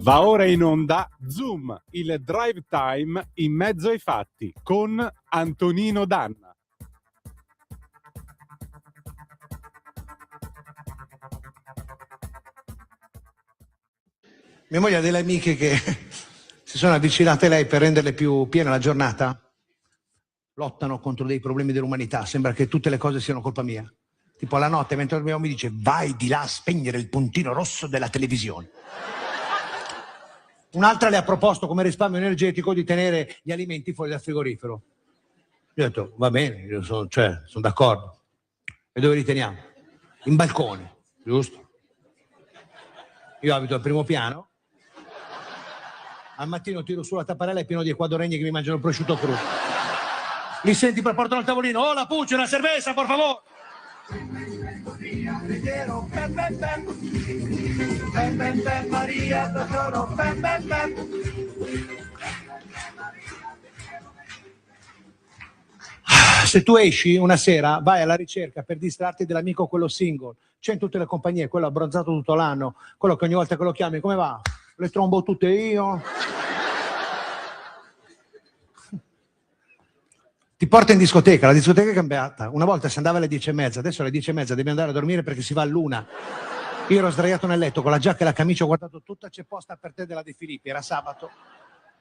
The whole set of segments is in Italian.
Va ora in onda Zoom, il drive time in mezzo ai fatti con Antonino Danna. Mia moglie ha delle amiche che si sono avvicinate a lei per renderle più piena la giornata, lottano contro dei problemi dell'umanità, sembra che tutte le cose siano colpa mia. Tipo alla notte mentre dormiamo mi dice: vai di là a spegnere il puntino rosso della televisione. Un'altra le ha proposto come risparmio energetico di tenere gli alimenti fuori dal frigorifero. Io ho detto va bene, io sono d'accordo. E dove li teniamo? In balcone, giusto? Io abito al primo piano. Al mattino tiro su la tapparella, è pieno di equadoregni che mi mangiano il prosciutto crudo. Li senti per portare al tavolino: oh la Pucci, una cerveza, por favor. Se tu esci una sera, vai alla ricerca per distrarti dell'amico quello single, c'è in tutte le compagnie, quello abbronzato tutto l'anno, quello che ogni volta che lo chiami, come va? Le trombo tutte io. Ti porta in discoteca, la discoteca è cambiata. Una volta si andava alle 10:30, adesso alle 10:30 devi andare a dormire perché si va all'una. Io ero sdraiato nel letto con la giacca e la camicia, ho guardato tutta, c'è posta per te della De Filippi, era sabato.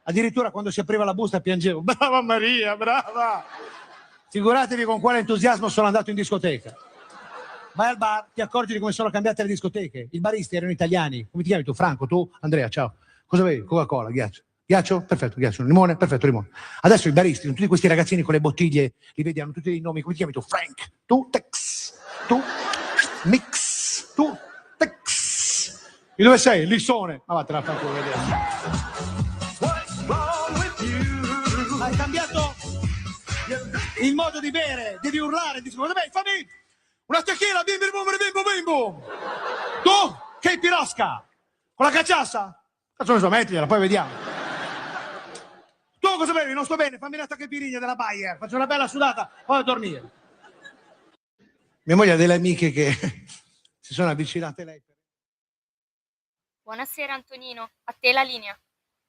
Addirittura quando si apriva la busta piangevo: brava Maria, brava! Figuratevi con quale entusiasmo sono andato in discoteca. Vai al bar, ti accorgi di come sono cambiate le discoteche. I baristi erano italiani. Come ti chiami tu? Franco, tu? Andrea, ciao. Cosa bevi? Coca-Cola, ghiaccio. Ghiaccio? Perfetto, ghiaccio. Limone? Perfetto, limone. Adesso i baristi, sono tutti questi ragazzini con le bottiglie, li vedi, hanno tutti dei nomi. Come ti chiami tu? Frank. Tu? Tex. Tu? Mix. Tu? Tex. E dove sei? Lissone. Ma vattene a fanculo, vediamo. Hai cambiato il modo di bere, devi urlare, dici: vabbè, fammi una tequila, bim bim bim bim bim bim. Tu? Che pirosca? Con la cacciassa? Cazzo ne so, mettigliela, poi vediamo. Tu cosa bevi? Non sto bene, fammi una tachipirigna della Bayer, faccio una bella sudata, poi a dormire. Mia moglie ha delle amiche che si sono avvicinate a lei. Buonasera Antonino, a te la linea.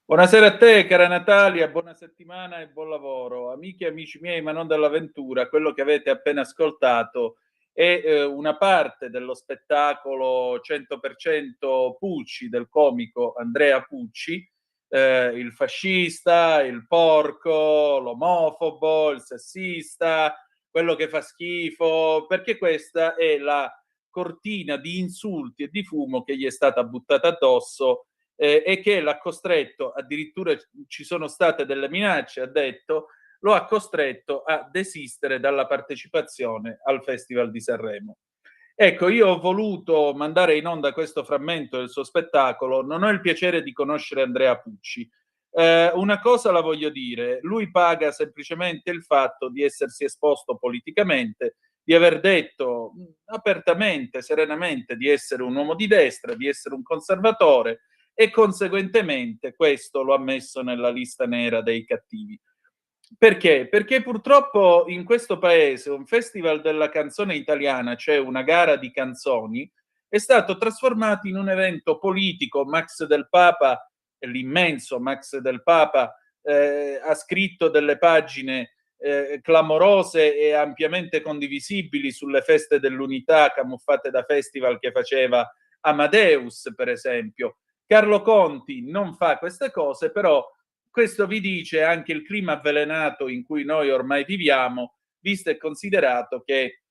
Buonasera a te, cara Natalia, buona settimana e buon lavoro. Amiche e amici miei, ma non dall'avventura, quello che avete appena ascoltato è una parte dello spettacolo 100% Pucci, del comico Andrea Pucci, il fascista, il porco, l'omofobo, il sessista, quello che fa schifo, perché questa è la cortina di insulti e di fumo che gli è stata buttata addosso e che l'ha costretto, addirittura ci sono state delle minacce, ha detto, lo ha costretto a desistere dalla partecipazione al Festival di Sanremo. Ecco, io ho voluto mandare in onda questo frammento del suo spettacolo, non ho il piacere di conoscere Andrea Pucci. Una cosa la voglio dire, lui paga semplicemente il fatto di essersi esposto politicamente, di aver detto apertamente, serenamente di essere un uomo di destra, di essere un conservatore, e conseguentemente questo lo ha messo nella lista nera dei cattivi. Perché? Perché purtroppo in questo paese un festival della canzone italiana, cioè una gara di canzoni, è stato trasformato in un evento politico. Max Del Papa, l'immenso Max Del Papa, ha scritto delle pagine clamorose e ampiamente condivisibili sulle feste dell'unità camuffate da festival che faceva Amadeus, per esempio. Carlo Conti non fa queste cose, però questo vi dice anche il clima avvelenato in cui noi ormai viviamo, visto e considerato che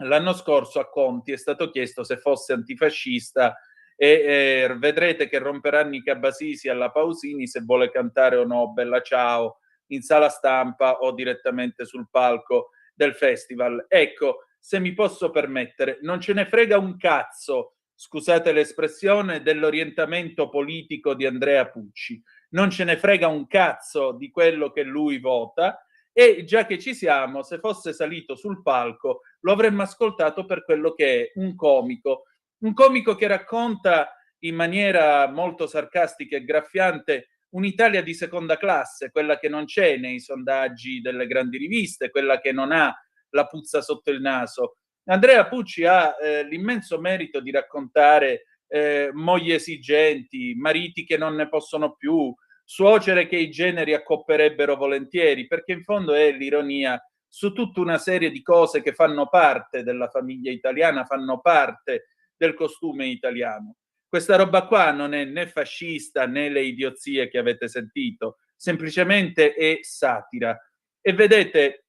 l'anno scorso a Conti è stato chiesto se fosse antifascista e vedrete che romperanno i cabasisi alla Pausini se vuole cantare o no Bella Ciao in sala stampa o direttamente sul palco del festival. Ecco, se mi posso permettere, non ce ne frega un cazzo, scusate l'espressione, dell'orientamento politico di Andrea Pucci. Non ce ne frega un cazzo di quello che lui vota, e già che ci siamo, se fosse salito sul palco lo avremmo ascoltato per quello che è un comico che racconta in maniera molto sarcastica e graffiante un'Italia di seconda classe, quella che non c'è nei sondaggi delle grandi riviste, quella che non ha la puzza sotto il naso. Andrea Pucci ha l'immenso merito di raccontare mogli esigenti, mariti che non ne possono più, suocere che i generi accopperebbero volentieri, perché in fondo è l'ironia su tutta una serie di cose che fanno parte della famiglia italiana, fanno parte del costume italiano. Questa roba qua non è né fascista né le idiozie che avete sentito, semplicemente è satira. E vedete,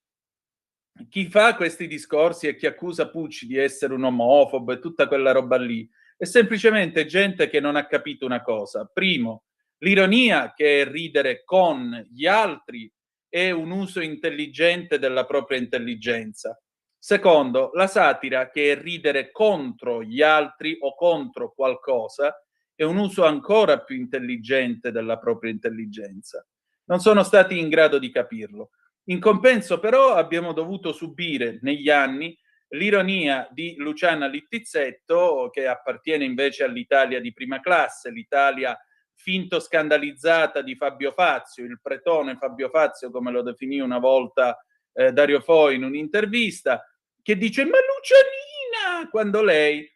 chi fa questi discorsi e chi accusa Pucci di essere un omofobo e tutta quella roba lì è semplicemente gente che non ha capito una cosa. Primo, l'ironia, che è ridere con gli altri, è un uso intelligente della propria intelligenza. Secondo, la satira, che è ridere contro gli altri o contro qualcosa, è un uso ancora più intelligente della propria intelligenza. Non sono stati in grado di capirlo. In compenso, però, abbiamo dovuto subire negli anni l'ironia di Luciana Littizzetto, che appartiene invece all'Italia di prima classe, l'Italia finto scandalizzata di Fabio Fazio, il pretone Fabio Fazio, come lo definì una volta Dario Fo in un'intervista, che dice: ma Lucianina, quando lei,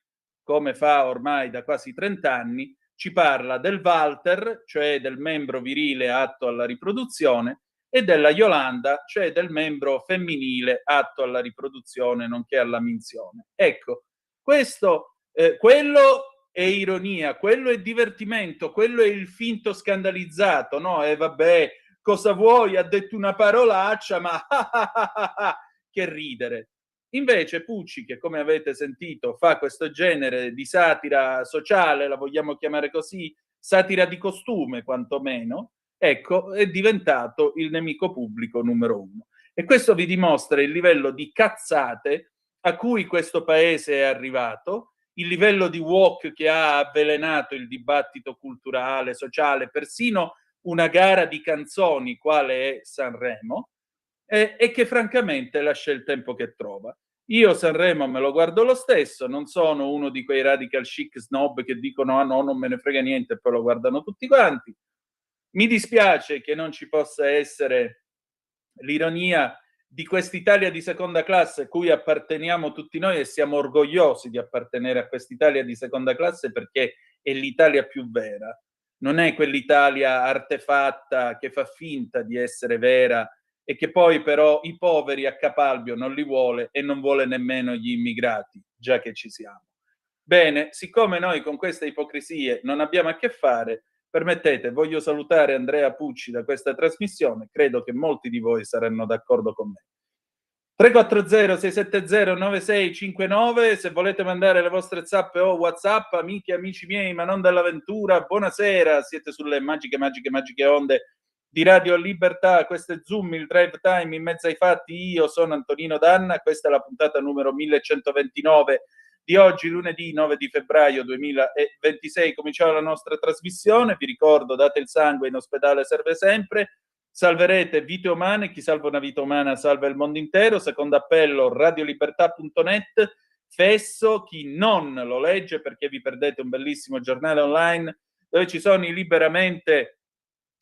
come fa ormai da quasi 30 anni, ci parla del Walter, cioè del membro virile atto alla riproduzione, e della Yolanda, cioè del membro femminile atto alla riproduzione nonché alla minzione. Ecco, questo, quello è ironia, quello è divertimento, quello è il finto scandalizzato, no? E vabbè, cosa vuoi? Ha detto una parolaccia, ma che ridere. Invece Pucci, che come avete sentito fa questo genere di satira sociale, la vogliamo chiamare così, satira di costume quantomeno, ecco, è diventato il nemico pubblico numero uno. E questo vi dimostra il livello di cazzate a cui questo paese è arrivato, il livello di woke che ha avvelenato il dibattito culturale, sociale, persino una gara di canzoni, quale è Sanremo, e che francamente lascia il tempo che trova. Io Sanremo me lo guardo lo stesso, non sono uno di quei radical chic snob che dicono: ah no, non me ne frega niente, e poi lo guardano tutti quanti. Mi dispiace che non ci possa essere l'ironia di quest'Italia di seconda classe cui apparteniamo tutti noi, e siamo orgogliosi di appartenere a quest'Italia di seconda classe, perché è l'Italia più vera. Non è quell'Italia artefatta che fa finta di essere vera e che poi però i poveri a Capalbio non li vuole e non vuole nemmeno gli immigrati, già che ci siamo. Bene, siccome noi con queste ipocrisie non abbiamo a che fare, permettete, voglio salutare Andrea Pucci da questa trasmissione, credo che molti di voi saranno d'accordo con me. 340-670-9659, se volete mandare le vostre zappe o WhatsApp, amiche e amici miei, ma non dall'avventura, buonasera, siete sulle magiche onde di Radio Libertà, questo è Zoom, il drive time in mezzo ai fatti, io sono Antonino Danna, questa è la puntata numero 1129 di oggi, lunedì 9 di febbraio 2026, cominciamo la nostra trasmissione, vi ricordo, date il sangue, in ospedale serve sempre, salverete vite umane, chi salva una vita umana salva il mondo intero, secondo appello radiolibertà.net, fesso, chi non lo legge perché vi perdete un bellissimo giornale online dove ci sono i liberamente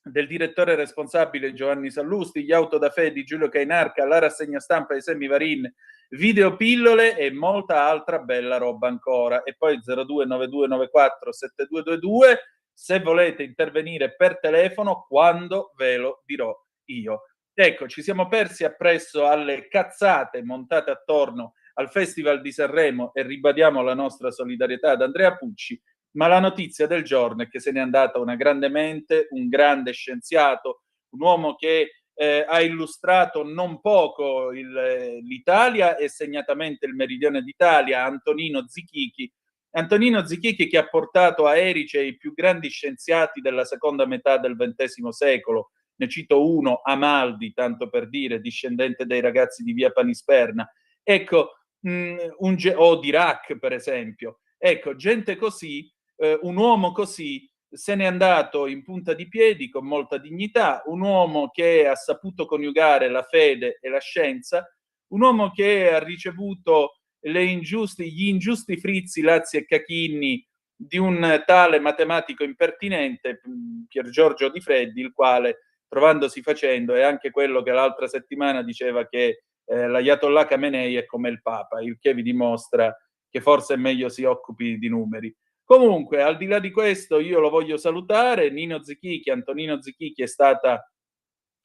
del direttore responsabile Giovanni Sallusti, gli auto da fè di Giulio Cainarca, la rassegna stampa di Sammy Varin, videopillole e molta altra bella roba ancora. E poi 0292947222 se volete intervenire per telefono quando ve lo dirò io. Ecco, ci siamo persi appresso alle cazzate montate attorno al Festival di Sanremo e ribadiamo la nostra solidarietà ad Andrea Pucci, ma la notizia del giorno è che se n'è andata una grande mente, un grande scienziato, un uomo che ha illustrato non poco l'Italia e segnatamente il meridione d'Italia, Antonino Zichichi. Antonino Zichichi, che ha portato a Erice i più grandi scienziati della seconda metà del XX secolo. Ne cito uno, Amaldi, tanto per dire, discendente dei ragazzi di via Panisperna. Ecco, o Dirac, per esempio. Ecco, gente così, un uomo così se n'è andato in punta di piedi con molta dignità, un uomo che ha saputo coniugare la fede e la scienza, un uomo che ha ricevuto gli ingiusti frizzi, lazzi e cachinni di un tale matematico impertinente, Pier Giorgio Di Freddi, il quale, trovandosi facendo, è anche quello che l'altra settimana diceva che l'Ayatollah Khamenei è come il Papa, il che vi dimostra che forse è meglio si occupi di numeri. Comunque, al di là di questo, io lo voglio salutare. Antonino Zichichi è stata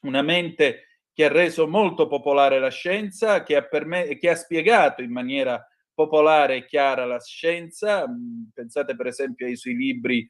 una mente che ha reso molto popolare la scienza, che ha spiegato in maniera popolare e chiara la scienza. Pensate per esempio ai suoi libri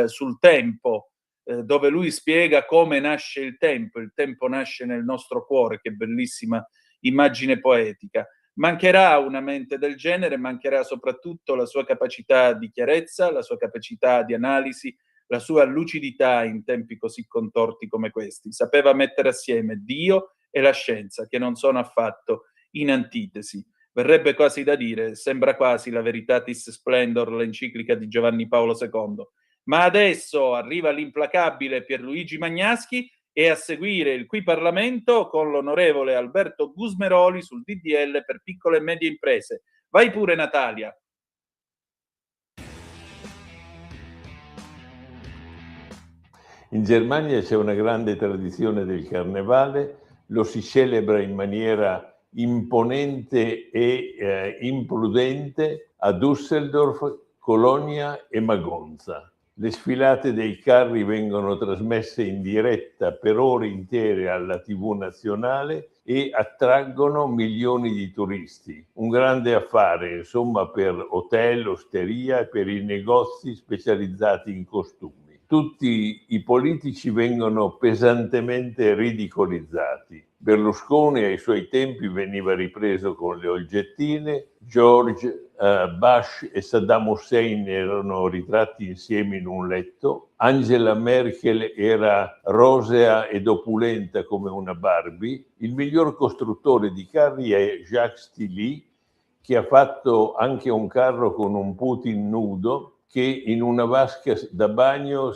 sul tempo, dove lui spiega come nasce il tempo nasce nel nostro cuore, che bellissima immagine poetica. Mancherà una mente del genere, mancherà soprattutto la sua capacità di chiarezza, la sua capacità di analisi, la sua lucidità in tempi così contorti come questi. Sapeva mettere assieme Dio e la scienza, che non sono affatto in antitesi. Verrebbe quasi da dire, sembra quasi la Veritatis Splendor, l'enciclica di Giovanni Paolo II. Ma adesso arriva l'implacabile Pierluigi Magnaschi e a seguire il Qui Parlamento con l'onorevole Alberto Gusmeroli sul DDL per piccole e medie imprese. Vai pure, Natalia. In Germania c'è una grande tradizione del carnevale, lo si celebra in maniera imponente e imprudente a Düsseldorf, Colonia e Magonza. Le sfilate dei carri vengono trasmesse in diretta per ore intere alla TV nazionale e attraggono milioni di turisti. Un grande affare, insomma, per hotel, osteria e per i negozi specializzati in costumi. Tutti i politici vengono pesantemente ridicolizzati. Berlusconi ai suoi tempi veniva ripreso con le olgettine, George Bush e Saddam Hussein erano ritratti insieme in un letto, Angela Merkel era rosea ed opulenta come una Barbie, il miglior costruttore di carri è Jacques Tilly, che ha fatto anche un carro con un Putin nudo, che in una vasca da bagno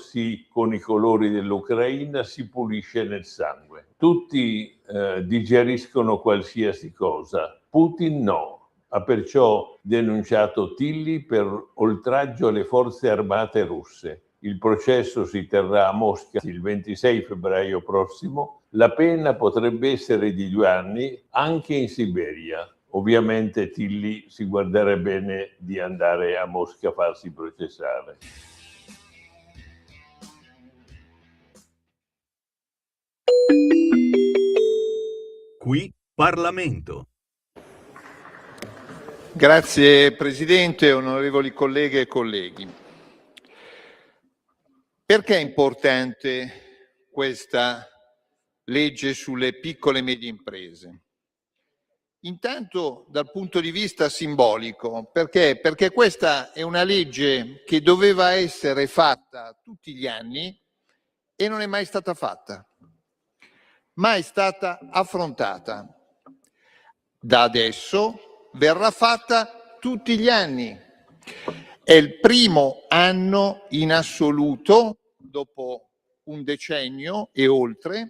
con i colori dell'Ucraina si pulisce nel sangue. Tutti digeriscono qualsiasi cosa, Putin no. Ha perciò denunciato Tilly per oltraggio alle forze armate russe. Il processo si terrà a Mosca il 26 febbraio prossimo. La pena potrebbe essere di 2 anni anche in Siberia. Ovviamente Tilly si guarderebbe bene di andare a Mosca a farsi processare. Qui Parlamento. Grazie Presidente, onorevoli colleghe e colleghi. Perché è importante questa legge sulle piccole e medie imprese? Intanto dal punto di vista simbolico, perché questa è una legge che doveva essere fatta tutti gli anni e non è mai stata fatta, mai stata affrontata. Da adesso verrà fatta tutti gli anni. È il primo anno in assoluto, dopo un decennio e oltre,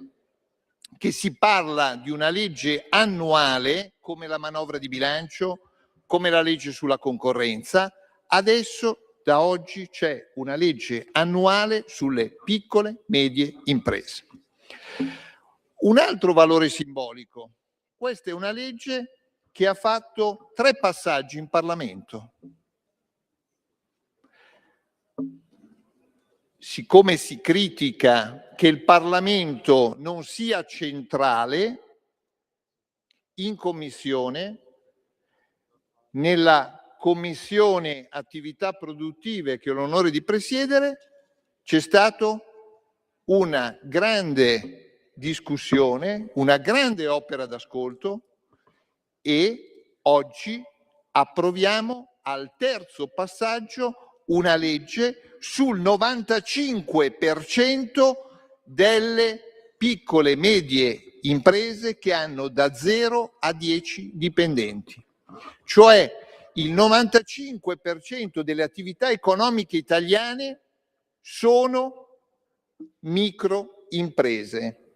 che si parla di una legge annuale come la manovra di bilancio, come la legge sulla concorrenza. Adesso, da oggi, c'è una legge annuale sulle piccole medie imprese. Un altro valore simbolico. Questa è una legge che ha fatto 3 passaggi in Parlamento. Siccome si critica che il Parlamento non sia centrale, in Commissione, nella Commissione Attività Produttive che ho l'onore di presiedere, c'è stata una grande discussione, una grande opera d'ascolto e oggi approviamo al terzo passaggio una legge sul 95% delle piccole e medie imprese che hanno da 0 a 10 dipendenti. Cioè il 95% delle attività economiche italiane sono microimprese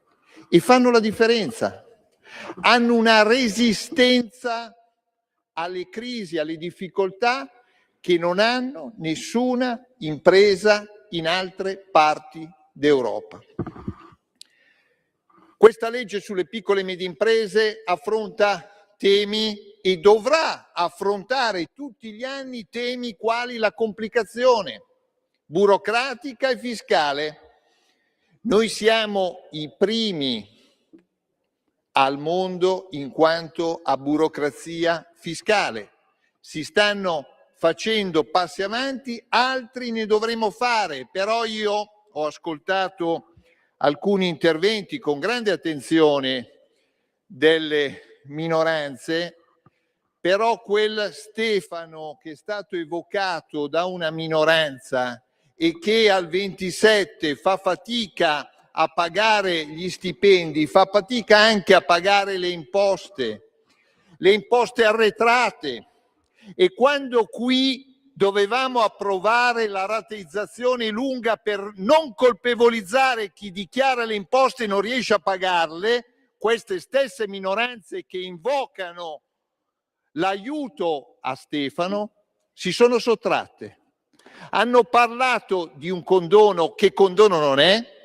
e fanno la differenza. Hanno una resistenza alle crisi, alle difficoltà che non hanno nessuna impresa in altre parti d'Europa. Questa legge sulle piccole e medie imprese affronta temi e dovrà affrontare tutti gli anni temi quali la complicazione burocratica e fiscale. Noi siamo i primi al mondo in quanto a burocrazia fiscale. Si stanno facendo passi avanti, altri ne dovremo fare, però io ho ascoltato alcuni interventi con grande attenzione delle minoranze, però quel Stefano che è stato evocato da una minoranza e che al 27 fa fatica a pagare gli stipendi, fa fatica anche a pagare le imposte arretrate, e quando qui dovevamo approvare la rateizzazione lunga per non colpevolizzare chi dichiara le imposte e non riesce a pagarle, queste stesse minoranze che invocano l'aiuto a Stefano si sono sottratte. Hanno parlato di un condono che condono non è,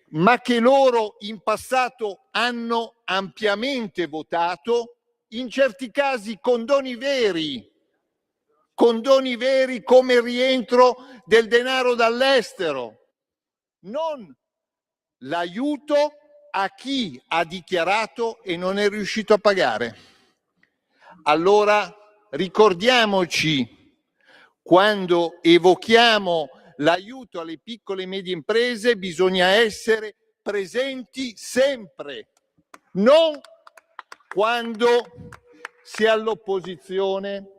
ma che loro in passato hanno ampiamente votato, in certi casi condoni veri come il rientro del denaro dall'estero, non l'aiuto a chi ha dichiarato e non è riuscito a pagare. Allora ricordiamoci, quando evochiamo l'aiuto alle piccole e medie imprese, bisogna essere presenti sempre, non quando si è all'opposizione,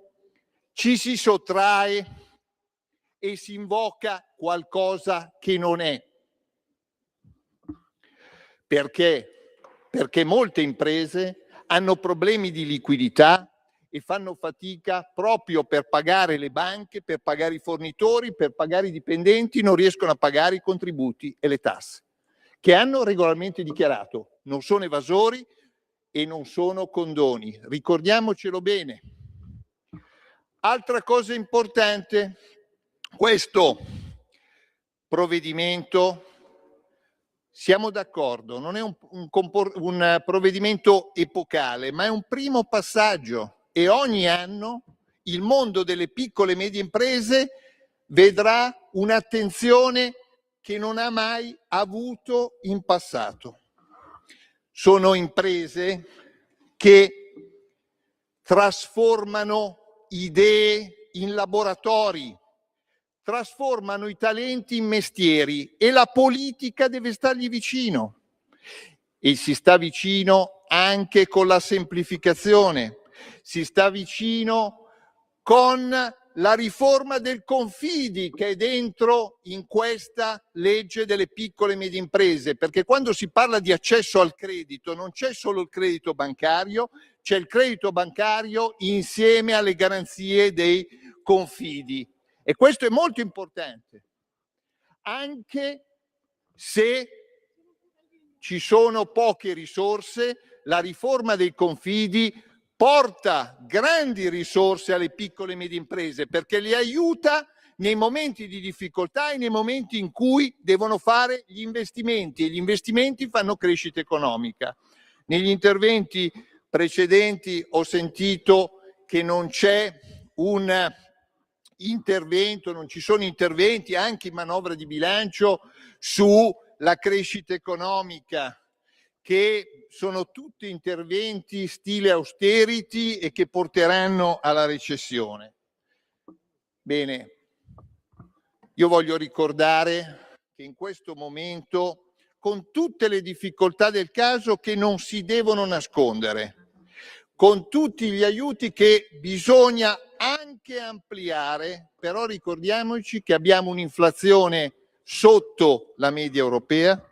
ci si sottrae e si invoca qualcosa che non è. Perché? Perché molte imprese hanno problemi di liquidità e fanno fatica proprio per pagare le banche, per pagare i fornitori, per pagare i dipendenti, non riescono a pagare i contributi e le tasse che hanno regolarmente dichiarato. Non sono evasori e non sono condoni, ricordiamocelo bene. Altra cosa importante, questo provvedimento, siamo d'accordo, non è un provvedimento epocale, ma è un primo passaggio, e ogni anno il mondo delle piccole e medie imprese vedrà un'attenzione che non ha mai avuto in passato. Sono imprese che trasformano idee in laboratori, trasformano i talenti in mestieri, e la politica deve stargli vicino, e si sta vicino anche con la semplificazione, si sta vicino con la riforma del Confidi che è dentro in questa legge delle piccole e medie imprese, perché quando si parla di accesso al credito non c'è solo il credito bancario, c'è il credito bancario insieme alle garanzie dei Confidi, e questo è molto importante, anche se ci sono poche risorse. La riforma dei Confidi porta grandi risorse alle piccole e medie imprese perché le aiuta nei momenti di difficoltà e nei momenti in cui devono fare gli investimenti, e gli investimenti fanno crescita economica. Negli interventi precedenti ho sentito che non c'è un intervento, non ci sono interventi anche in manovra di bilancio sulla crescita economica, che sono tutti interventi stile austerity e che porteranno alla recessione. Bene, io voglio ricordare che in questo momento, con tutte le difficoltà del caso che non si devono nascondere, con tutti gli aiuti che bisogna anche ampliare, però ricordiamoci che abbiamo un'inflazione sotto la media europea,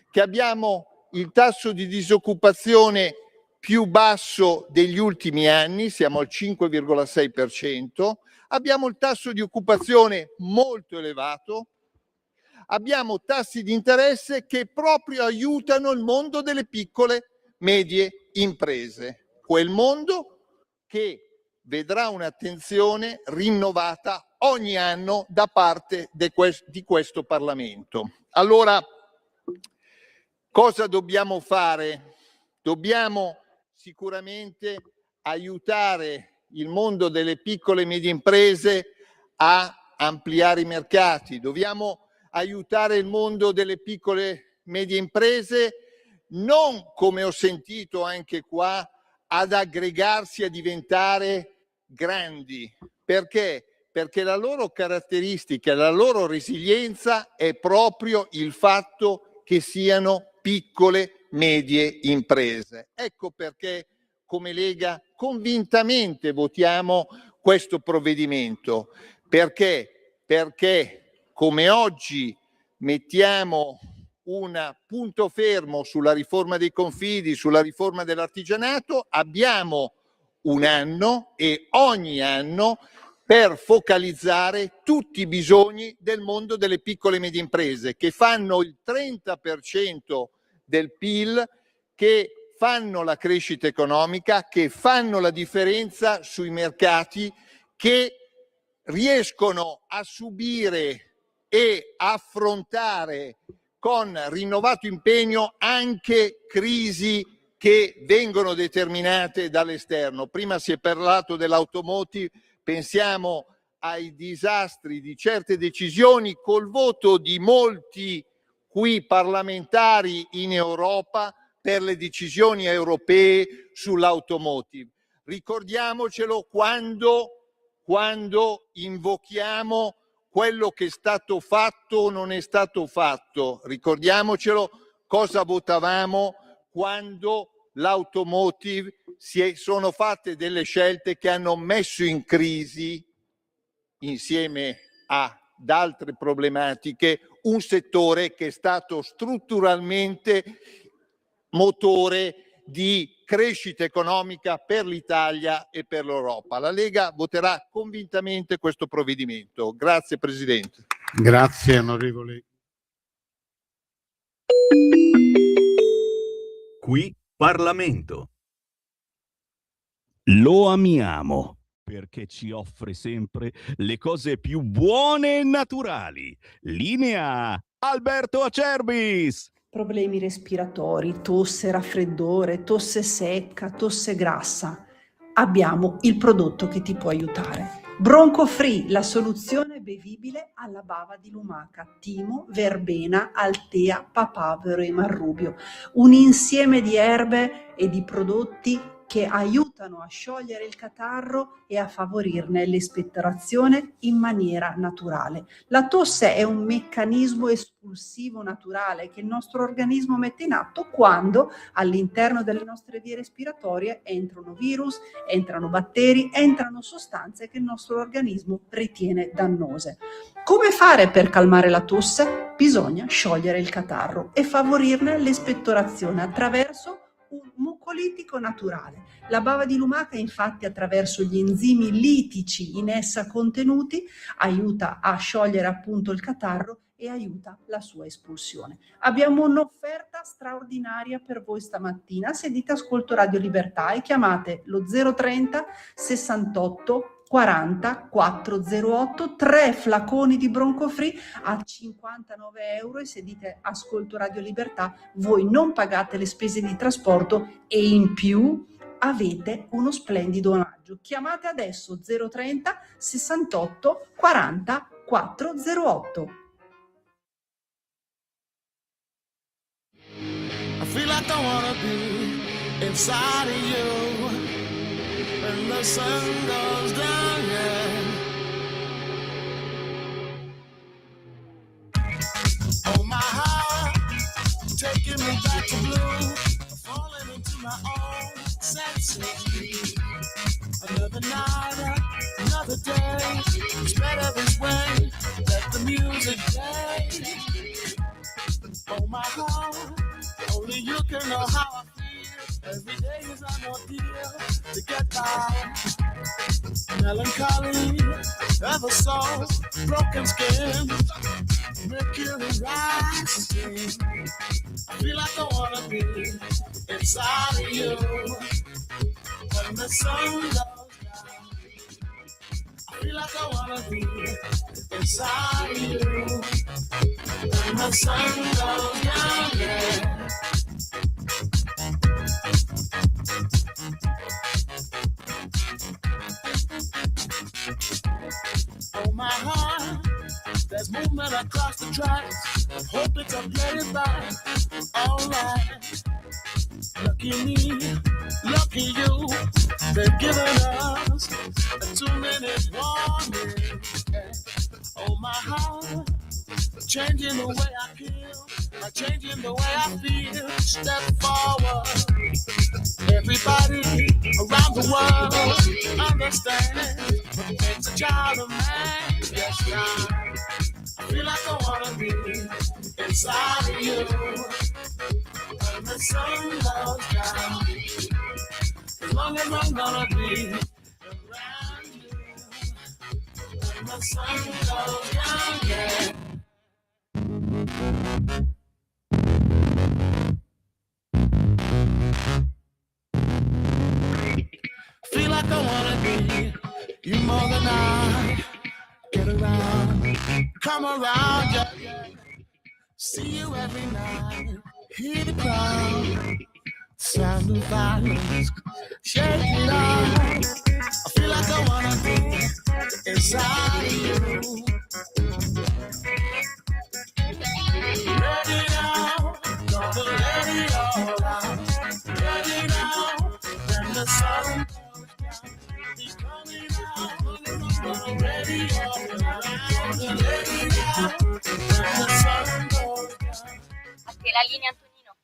che abbiamo il tasso di disoccupazione più basso degli ultimi anni, siamo al 5,6%, abbiamo il tasso di occupazione molto elevato, abbiamo tassi di interesse che proprio aiutano il mondo delle piccole medie imprese, quel mondo che vedrà un'attenzione rinnovata ogni anno da parte di questo Parlamento. Allora, cosa dobbiamo fare? Dobbiamo sicuramente aiutare il mondo delle piccole e medie imprese a ampliare i mercati, dobbiamo aiutare il mondo delle piccole e medie imprese non, come ho sentito anche qua, ad aggregarsi, a diventare grandi. Perché? Perché la loro caratteristica, la loro resilienza è proprio il fatto che siano piccole, medie imprese. Ecco perché come Lega convintamente votiamo questo provvedimento. Perché? Perché come oggi mettiamo un punto fermo sulla riforma dei confidi, sulla riforma dell'artigianato, abbiamo un anno e ogni anno per focalizzare tutti i bisogni del mondo delle piccole e medie imprese, che fanno il 30% del PIL, che fanno la crescita economica, che fanno la differenza sui mercati, che riescono a subire e affrontare con rinnovato impegno anche crisi che vengono determinate dall'esterno. Prima si è parlato dell'automotive, pensiamo ai disastri di certe decisioni col voto di molti qui parlamentari in Europa per le decisioni europee sull'automotive. Ricordiamocelo quando invochiamo quello che è stato fatto o non è stato fatto. Ricordiamocelo cosa votavamo quando l'automotive sono fatte delle scelte che hanno messo in crisi, insieme ad altre problematiche, un settore che è stato strutturalmente motore di crescita economica per l'Italia e per l'Europa. La Lega voterà convintamente questo provvedimento. Grazie Presidente. Grazie onorevole. Qui Parlamento. Lo amiamo perché ci offre sempre le cose più buone e naturali. Linea Alberto Acerbis. Problemi respiratori, tosse, raffreddore, tosse secca, tosse grassa. Abbiamo il prodotto che ti può aiutare. Bronco Free, la soluzione bevibile alla bava di lumaca, timo, verbena, altea, papavero e marrubio. Un insieme di erbe e di prodotti che aiutano a sciogliere il catarro e a favorirne l'espettorazione in maniera naturale. La tosse è un meccanismo espulsivo naturale che il nostro organismo mette in atto quando all'interno delle nostre vie respiratorie entrano virus, entrano batteri, entrano sostanze che il nostro organismo ritiene dannose. Come fare per calmare la tosse? Bisogna sciogliere il catarro e favorirne l'espettorazione attraverso un mucolitico naturale. La bava di lumaca, infatti, attraverso gli enzimi litici in essa contenuti, aiuta a sciogliere appunto il catarro e aiuta la sua espulsione. Abbiamo un'offerta straordinaria per voi stamattina. Se dite ascolto Radio Libertà e chiamate lo 030 68 40 408, 3 flaconi di Bronco Free a 59 euro, e se dite ascolto Radio Libertà voi non pagate le spese di trasporto e in più avete uno splendido omaggio. Chiamate adesso 030 68 40 408. I feel like I wanna be inside of you when the sun goes down, yeah. Oh my heart, taking me back to blue, falling into my own senses. Another night, another day, it's better this way, let the music play. Oh my heart, only you can know how I feel. Every day is an ordeal to get by. Melancholy, ever so broken skin, mercury rising. I feel like I wanna be inside of you when the sun goes down. I feel like I wanna be inside of you when the sun goes down, yeah. tracks. Hope it's a playback. Alright. Lucky me, lucky you. They've given us a 2-minute warning. Oh my heart, changing the way I feel, changing the way I feel. Step forward. Everybody around the world understand what makes a child a man. Yes, God. I feel like I wanna be inside of you. When the sun goes down, as long as I'm gonna be around you. When the sun goes down, yeah. Feel like I wanna be you more than I. Get around, come around, yeah. See you every night, hear the crowd, sound of violence, shake it out. I feel like I wanna be inside of you. Ready now, gonna let it all out. Ready now, when the sun goes down, be coming out. Ready all out, gonna let it out. When the sun goes down. A te la linea, Antonino.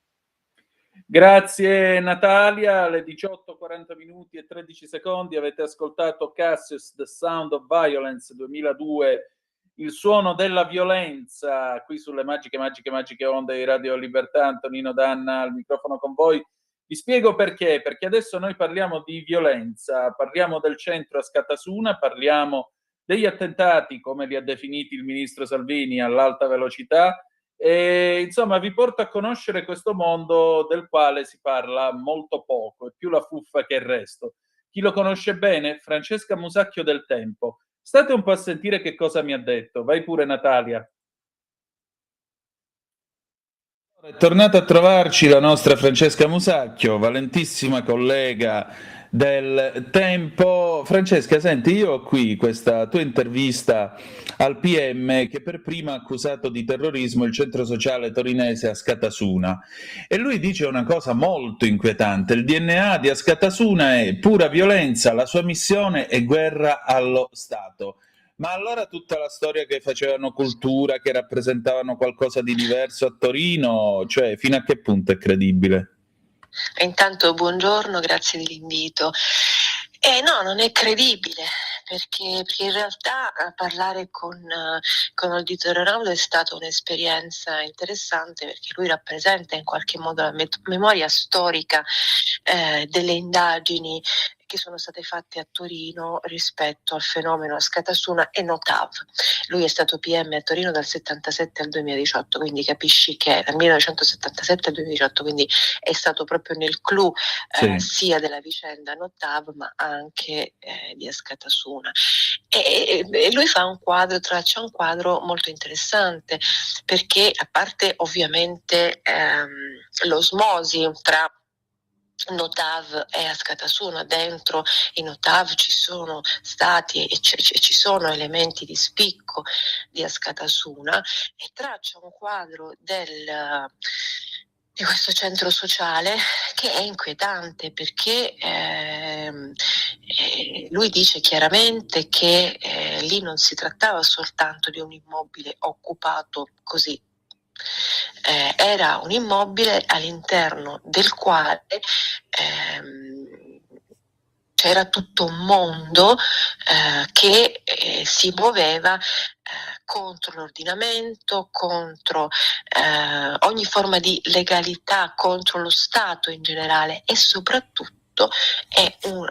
Grazie Natalia, alle 18:40 minuti e 13 secondi avete ascoltato Cassius, The Sound of Violence 2002, il suono della violenza, qui sulle magiche onde di Radio Libertà. Antonino Danna al microfono con voi. Vi spiego perché adesso noi parliamo di violenza, parliamo del centro a Scatasuna, parliamo degli attentati, come li ha definiti il ministro Salvini, all'alta velocità, e insomma vi porto a conoscere questo mondo del quale si parla molto poco, è più la fuffa che il resto. Chi lo conosce bene? Francesca Musacchio del Tempo. State un po' a sentire che cosa mi ha detto. Vai pure Natalia. È tornata a trovarci la nostra Francesca Musacchio, valentissima collega del Tempo. Francesca, senti, io ho qui questa tua intervista al PM che per prima ha accusato di terrorismo il centro sociale torinese Askatasuna, e lui dice una cosa molto inquietante: il DNA di Askatasuna è pura violenza, la sua missione è guerra allo Stato. Ma allora tutta la storia che facevano cultura, che rappresentavano qualcosa di diverso a Torino, cioè fino a che punto è credibile? Intanto buongiorno, grazie dell'invito. No, non è credibile, perché in realtà parlare con Auditore Ronaldo è stata un'esperienza interessante, perché lui rappresenta in qualche modo la memoria storica delle indagini che sono state fatte a Torino rispetto al fenomeno Askatasuna e Notav. Lui è stato PM a Torino dal 77 al 2018, quindi capisci che dal 1977 al 2018, quindi è stato proprio nel clou sia della vicenda Notav ma anche di Askatasuna. E lui traccia un quadro molto interessante, perché a parte ovviamente l'osmosi tra Notav e Askatasuna, dentro i Notav ci sono stati e ci sono elementi di spicco di Askatasuna, e traccia un quadro di questo centro sociale che è inquietante, perché lui dice chiaramente che lì non si trattava soltanto di un immobile occupato così. Era un immobile all'interno del quale c'era tutto un mondo che si muoveva contro l'ordinamento, contro ogni forma di legalità, contro lo Stato in generale, e soprattutto è un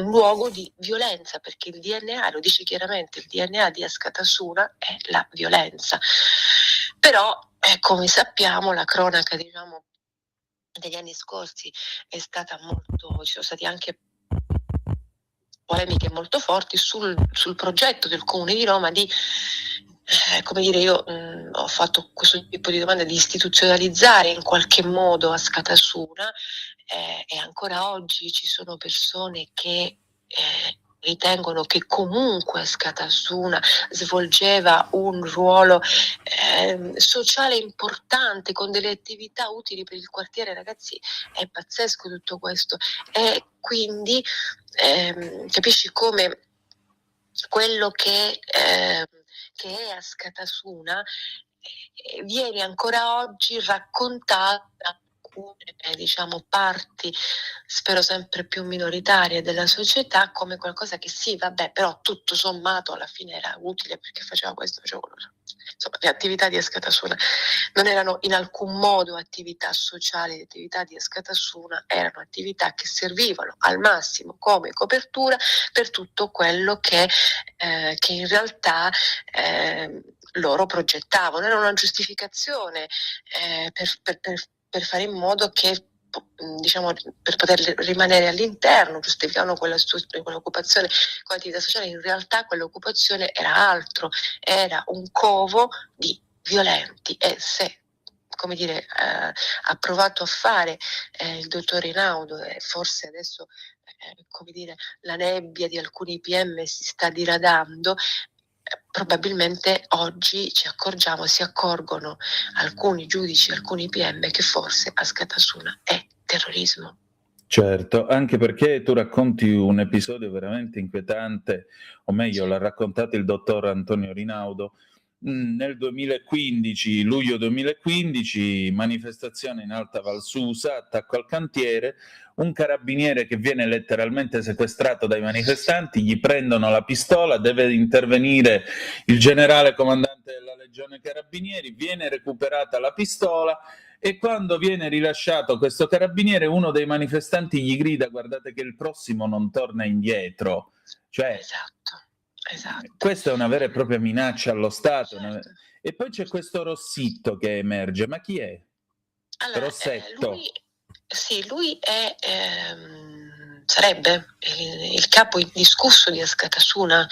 luogo di violenza, perché il DNA, lo dice chiaramente, il DNA di Askatasuna è la violenza. Però, come sappiamo, la cronaca, diciamo, degli anni scorsi è stata ci sono stati anche polemiche molto forti sul progetto del Comune di Roma di, come dire, io ho fatto questo tipo di domanda, di istituzionalizzare in qualche modo Askatasuna, e ancora oggi ci sono persone che ritengono che comunque Askatasuna svolgeva un ruolo sociale importante con delle attività utili per il quartiere. Ragazzi, è pazzesco tutto questo, e quindi capisci come quello che è Askatasuna viene ancora oggi raccontato da alcune, diciamo, parti, spero sempre più minoritarie della società, come qualcosa che sì, vabbè, però tutto sommato alla fine era utile perché faceva questo, faceva quello. Insomma, le attività di Askatasuna non erano in alcun modo attività sociali, le attività di Askatasuna erano attività che servivano al massimo come copertura per tutto quello che in realtà loro progettavano. Era una giustificazione per fare in modo che, diciamo, per poter rimanere all'interno, giustificavano quell'occupazione con l'attività sociale. In realtà quell'occupazione era altro, era un covo di violenti, e se, come dire, ha provato a fare il dottor Rinaudo, e forse adesso come dire, la nebbia di alcuni PM si sta diradando, probabilmente oggi si accorgono alcuni giudici, alcuni PM, che forse Askatasuna è terrorismo. Certo, anche perché tu racconti un episodio veramente inquietante, o meglio l'ha raccontato il dottor Antonio Rinaudo. Nel 2015, luglio 2015, manifestazione in Alta Valsusa, attacco al cantiere, un carabiniere che viene letteralmente sequestrato dai manifestanti, gli prendono la pistola, deve intervenire il generale comandante della Legione Carabinieri, viene recuperata la pistola, e quando viene rilasciato questo carabiniere, uno dei manifestanti gli grida: guardate che il prossimo non torna indietro. Cioè, Esatto. Questa è una vera e propria minaccia allo Stato. Certo. E poi c'è questo Rossitto che emerge. Ma chi è? Allora, Rossetto. lui è, sarebbe il capo indiscusso di Askatasuna.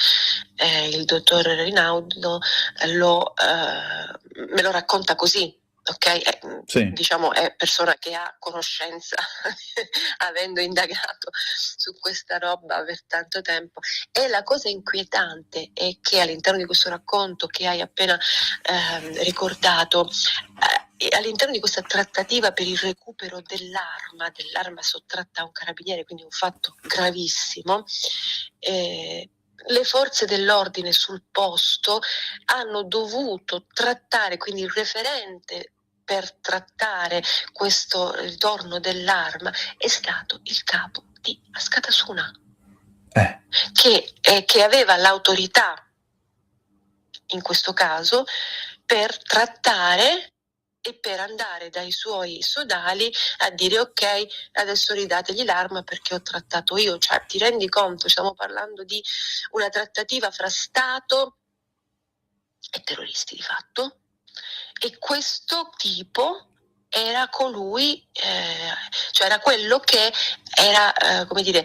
Il dottor Rinaudo me lo racconta così. Ok, sì. Diciamo è persona che ha conoscenza avendo indagato su questa roba per tanto tempo. E la cosa inquietante è che all'interno di questo racconto che hai appena ricordato, all'interno di questa trattativa per il recupero dell'arma sottratta a un carabiniere, quindi un fatto gravissimo, le forze dell'ordine sul posto hanno dovuto trattare, quindi il referente per trattare questo ritorno dell'arma è stato il capo di Askatasuna, che aveva l'autorità in questo caso per trattare e per andare dai suoi sodali a dire: ok, adesso ridategli l'arma perché ho trattato io. Cioè, ti rendi conto? Stiamo parlando di una trattativa fra Stato e terroristi di fatto, e questo tipo era colui, cioè era quello che era, come dire,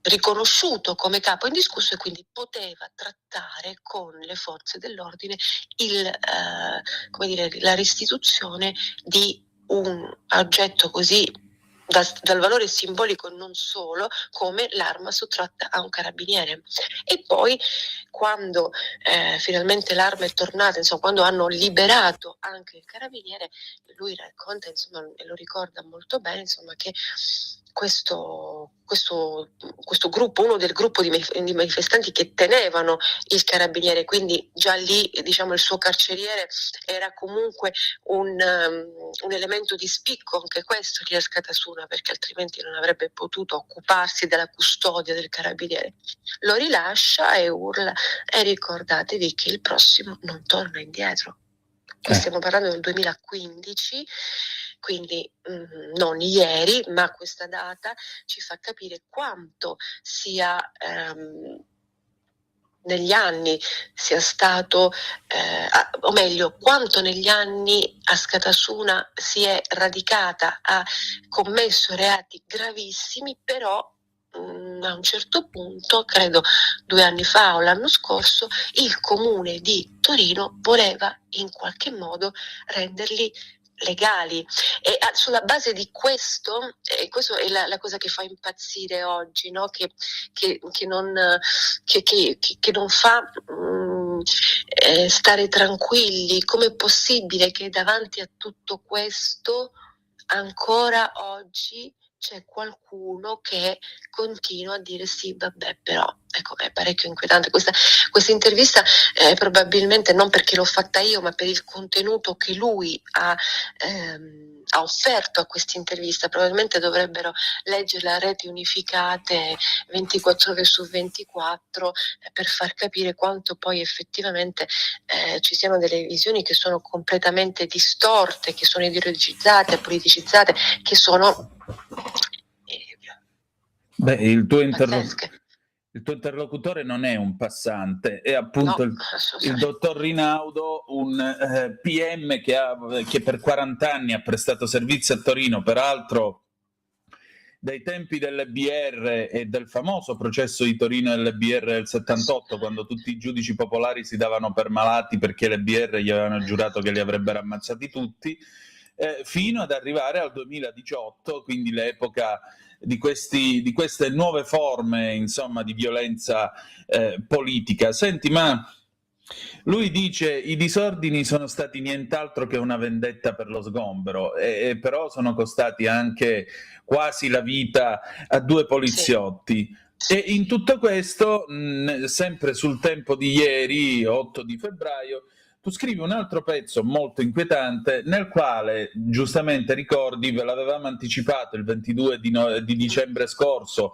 riconosciuto come capo indiscusso, e quindi poteva trattare con le forze dell'ordine come dire, la restituzione di un oggetto così dal valore simbolico non solo come l'arma sottratta a un carabiniere. E poi quando finalmente l'arma è tornata, insomma, quando hanno liberato anche il carabiniere, lui racconta, insomma, e lo ricorda molto bene, insomma, che questo gruppo, uno del gruppo di manifestanti che tenevano il carabiniere, quindi già lì, diciamo, il suo carceriere era comunque un elemento di spicco, anche questo di Askatasuna, perché altrimenti non avrebbe potuto occuparsi della custodia del carabiniere. Lo rilascia e urla: e ricordatevi che il prossimo non torna indietro. Qui stiamo parlando del 2015, quindi non ieri, ma questa data ci fa capire quanto sia negli anni sia stato, o meglio, quanto negli anni Askatasuna si è radicata, ha commesso reati gravissimi, però a un certo punto, credo 2 anni fa o l'anno scorso, il comune di Torino voleva in qualche modo renderli legali, e sulla base di questo, questo è la cosa che fa impazzire oggi, no? che non fa stare tranquilli. Com'è possibile che davanti a tutto questo ancora oggi c'è qualcuno che continua a dire sì, vabbè, però ecco, è parecchio inquietante questa intervista, probabilmente non perché l'ho fatta io, ma per il contenuto che lui ha offerto a questa intervista. Probabilmente dovrebbero leggerla a reti unificate 24 ore su 24 per far capire quanto poi effettivamente ci siano delle visioni che sono completamente distorte, che sono ideologizzate, politicizzate, che sono il tuo interlocutore non è un passante, è appunto il dottor Rinaudo, un PM che per 40 anni ha prestato servizio a Torino, peraltro dai tempi dell'EBR e del famoso processo di Torino dell'EBR del 78, quando tutti i giudici popolari si davano per malati perché l'EBR gli avevano giurato che li avrebbero ammazzati tutti, fino ad arrivare al 2018, quindi l'epoca di queste nuove forme, insomma, di violenza politica. Senti, ma lui dice i disordini sono stati nient'altro che una vendetta per lo sgombero, e però sono costati anche quasi la vita a 2 poliziotti. Sì. E in tutto questo, sempre sul Tempo di ieri, 8 di febbraio, tu scrivi un altro pezzo molto inquietante nel quale giustamente ricordi, ve l'avevamo anticipato il 22 di dicembre scorso,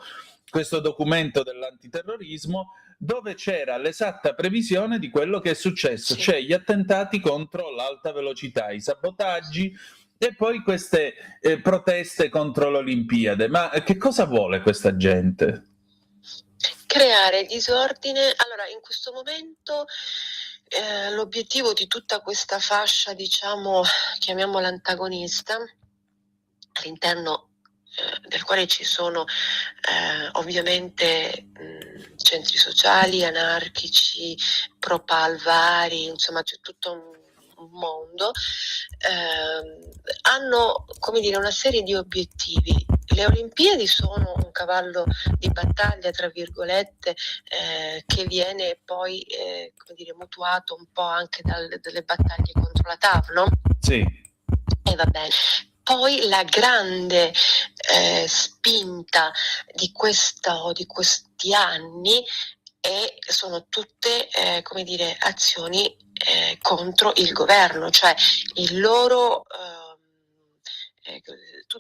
questo documento dell'antiterrorismo, dove c'era l'esatta previsione di quello che è successo, sì. Cioè gli attentati contro l'alta velocità, i sabotaggi e poi queste proteste contro l'Olimpiade. Ma che cosa vuole questa gente? Creare disordine. Allora, in questo momento l'obiettivo di tutta questa fascia, diciamo, chiamiamola antagonista, all'interno del quale ci sono ovviamente centri sociali, anarchici, pro-pal vari, insomma c'è tutto un mondo, hanno, come dire, una serie di obiettivi. Le Olimpiadi sono un cavallo di battaglia, tra virgolette, che viene poi come dire, mutuato un po' anche dalle battaglie contro la TAV, no? Sì. E va bene. Poi la grande spinta di questi anni sono tutte come dire, azioni contro il governo, cioè il loro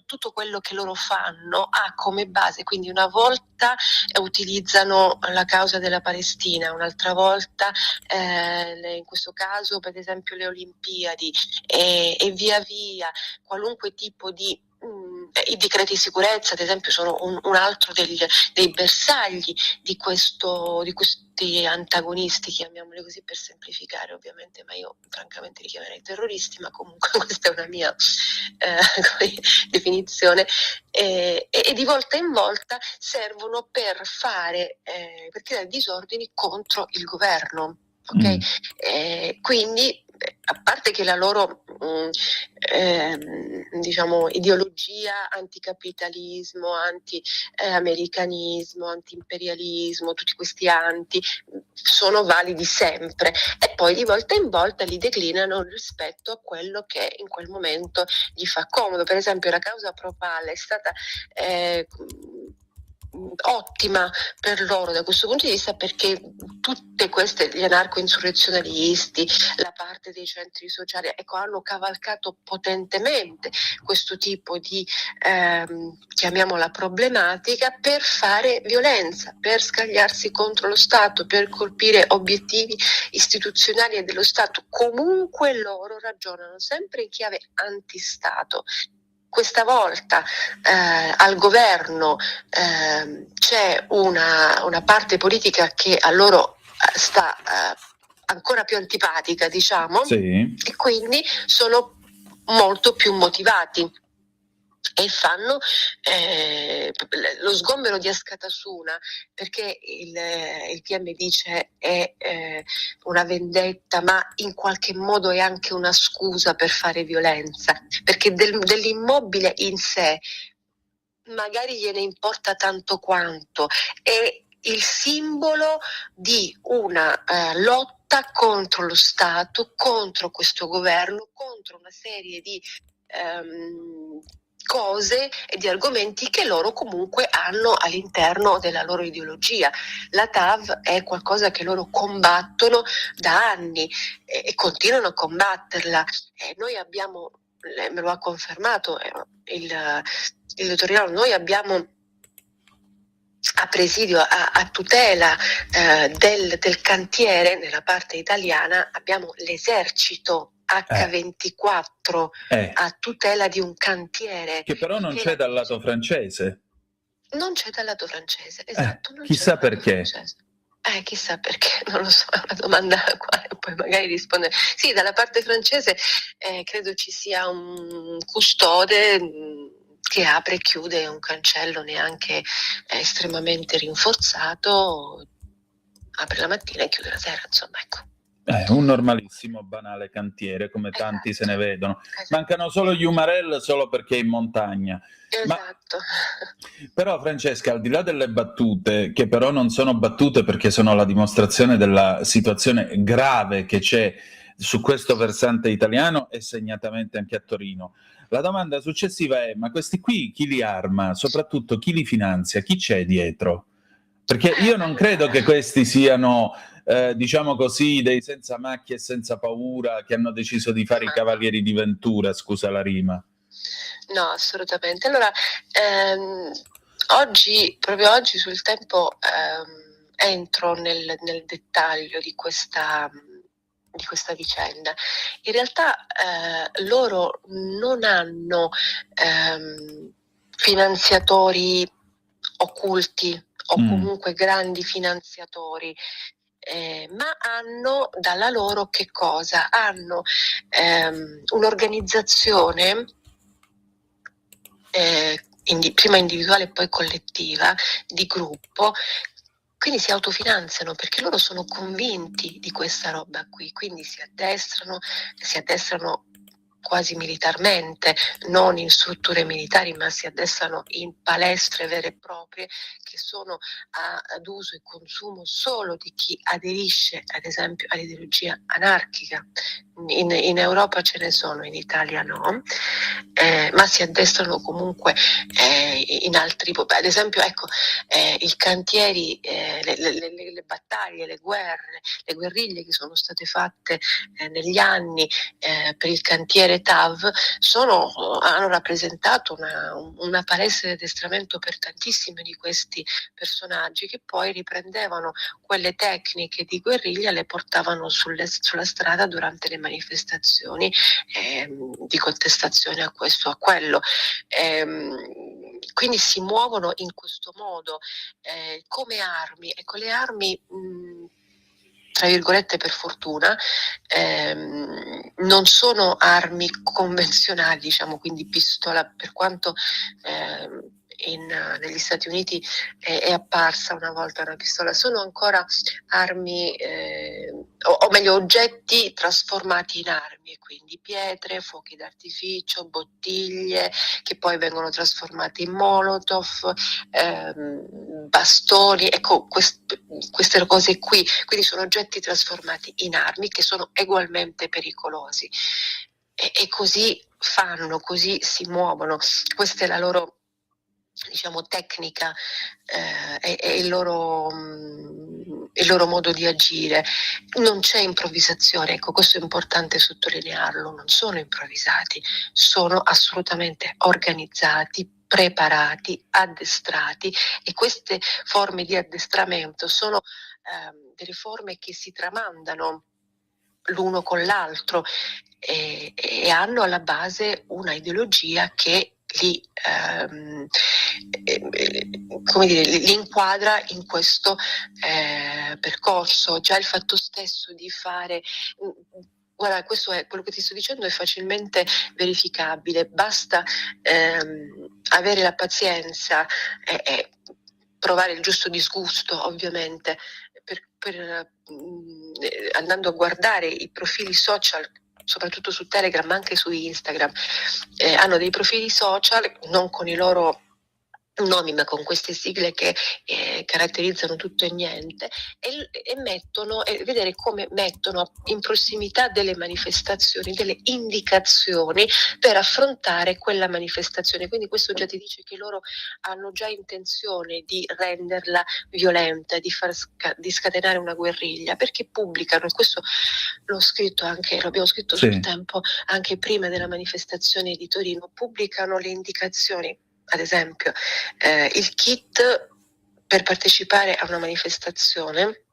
tutto quello che loro fanno ha come base, quindi una volta utilizzano la causa della Palestina, un'altra volta in questo caso per esempio le Olimpiadi e via via qualunque tipo di i decreti di sicurezza, ad esempio, sono un altro dei bersagli di questi antagonisti, chiamiamoli così per semplificare ovviamente, ma io francamente li chiamerei terroristi, ma comunque questa è una mia definizione, e di volta in volta servono per creare disordini contro il governo. Ok, quindi a parte che la loro diciamo ideologia anticapitalismo, anti-americanismo, anti-imperialismo, tutti questi anti sono validi sempre e poi di volta in volta li declinano rispetto a quello che in quel momento gli fa comodo. Per esempio la causa pro-pal è stata ottima per loro da questo punto di vista, perché tutte queste, gli anarco-insurrezionalisti, la parte dei centri sociali, ecco, hanno cavalcato potentemente questo tipo di chiamiamola problematica per fare violenza, per scagliarsi contro lo Stato, per colpire obiettivi istituzionali e dello Stato. Comunque loro ragionano sempre in chiave antistato. Questa volta al governo c'è una parte politica che a loro sta ancora più antipatica, diciamo, sì. E quindi sono molto più motivati e fanno lo sgombero di Askatasuna, perché il PM dice è una vendetta, ma in qualche modo è anche una scusa per fare violenza, perché dell'immobile in sé magari gliene importa tanto quanto, è il simbolo di una lotta contro lo Stato, contro questo governo, contro una serie di cose e di argomenti che loro comunque hanno all'interno della loro ideologia. La TAV è qualcosa che loro combattono da anni e continuano a combatterla. Noi abbiamo, me lo ha confermato il dottor Irano, noi abbiamo a presidio, a tutela del cantiere, nella parte italiana abbiamo l'esercito H24 a tutela di un cantiere. Che però non c'è dal lato francese. Non c'è dal lato francese, esatto. Chissà perché. Chissà perché, non lo so, è una domanda alla quale poi magari rispondere. Sì, dalla parte francese credo ci sia un custode che apre e chiude un cancello neanche estremamente rinforzato, apre la mattina e chiude la sera, insomma, ecco. Un normalissimo, banale cantiere, come tanti se ne vedono. Mancano solo gli Umarell, solo perché è in montagna. Esatto. Però, Francesca, al di là delle battute, che però non sono battute perché sono la dimostrazione della situazione grave che c'è su questo versante italiano e segnatamente anche a Torino, la domanda successiva è: ma questi qui chi li arma? Soprattutto chi li finanzia? Chi c'è dietro? Perché io non credo che questi siano diciamo così, dei senza macchie e senza paura che hanno deciso di fare i cavalieri di Ventura, scusa la rima. No, assolutamente. Allora, proprio oggi sul Tempo entro nel dettaglio di questa vicenda. In realtà loro non hanno finanziatori occulti o comunque grandi finanziatori, ma hanno dalla loro che cosa? Hanno un'organizzazione prima individuale e poi collettiva, di gruppo, quindi si autofinanziano perché loro sono convinti di questa roba qui, quindi si addestrano quasi militarmente, non in strutture militari, ma si addestrano in palestre vere e proprie che sono ad uso e consumo solo di chi aderisce, ad esempio, all'ideologia anarchica. In Europa ce ne sono, in Italia no, ma si addestrano comunque in altri, ad esempio, ecco, i cantieri, le battaglie, le guerre, le guerriglie che sono state fatte negli anni per il cantiere TAV hanno rappresentato una palestra di addestramento per tantissimi di questi personaggi, che poi riprendevano quelle tecniche di guerriglia e le portavano sulla strada durante le manifestazioni di contestazione a questo o a quello. Quindi si muovono in questo modo come armi. Ecco, le armi, tra virgolette, per fortuna, non sono armi convenzionali, diciamo, quindi pistola, per quanto negli Stati Uniti è apparsa una volta una pistola, sono ancora armi, o meglio oggetti trasformati in armi, quindi pietre, fuochi d'artificio, bottiglie che poi vengono trasformati in molotov, bastoni, ecco, queste cose qui, quindi sono oggetti trasformati in armi che sono ugualmente pericolosi, e così fanno, così si muovono. Questa è la loro, diciamo, tecnica e il loro modo di agire. Non c'è improvvisazione, ecco, questo è importante sottolinearlo, non sono improvvisati, sono assolutamente organizzati, preparati, addestrati, e queste forme di addestramento sono delle forme che si tramandano l'uno con l'altro e hanno alla base una ideologia che li inquadra in questo percorso. Già il fatto stesso di fare Guarda, questo è quello che ti sto dicendo, è facilmente verificabile, basta avere la pazienza e provare il giusto disgusto, ovviamente, andando a guardare i profili social, soprattutto su Telegram, ma anche su Instagram. Hanno dei profili social non con i loro nomi, ma con queste sigle che caratterizzano tutto e niente, e vedere come mettono in prossimità delle manifestazioni delle indicazioni per affrontare quella manifestazione. Quindi questo già ti dice che loro hanno già intenzione di renderla violenta, di scatenare una guerriglia, perché pubblicano, e questo l'abbiamo scritto sul Tempo anche prima della manifestazione di Torino, pubblicano le indicazioni. Ad esempio, il kit per partecipare a una manifestazione,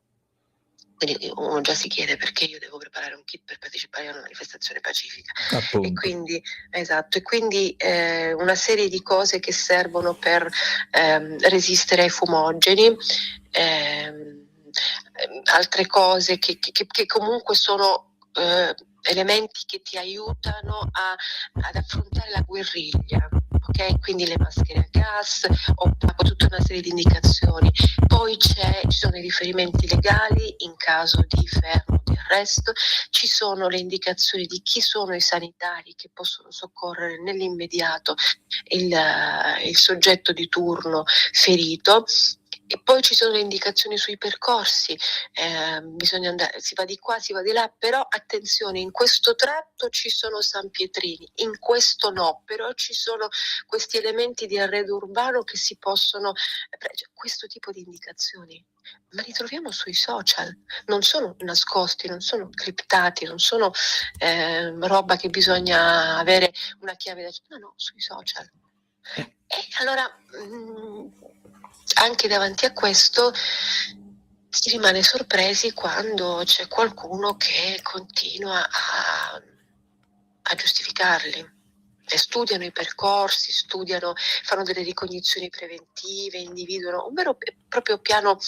quindi uno già si chiede perché io devo preparare un kit per partecipare a una manifestazione pacifica. Appunto. E quindi, esatto, e quindi una serie di cose che servono per resistere ai fumogeni, altre cose che comunque sono elementi che ti aiutano ad affrontare la guerriglia. Okay? Quindi le maschere a gas, tutta una serie di indicazioni. Poi ci sono i riferimenti legali in caso di fermo, di arresto, ci sono le indicazioni di chi sono i sanitari che possono soccorrere nell'immediato il soggetto di turno ferito. E poi ci sono le indicazioni sui percorsi, bisogna andare, si va di qua, si va di là, però attenzione, in questo tratto ci sono sanpietrini, in questo no, però ci sono questi elementi di arredo urbano che si possono, questo tipo di indicazioni, ma li troviamo sui social, non sono nascosti, non sono criptati, non sono roba che bisogna avere una chiave no, sui social. E allora anche davanti a questo si rimane sorpresi quando c'è qualcuno che continua a giustificarli. E studiano i percorsi, fanno delle ricognizioni preventive, individuano un vero e proprio piano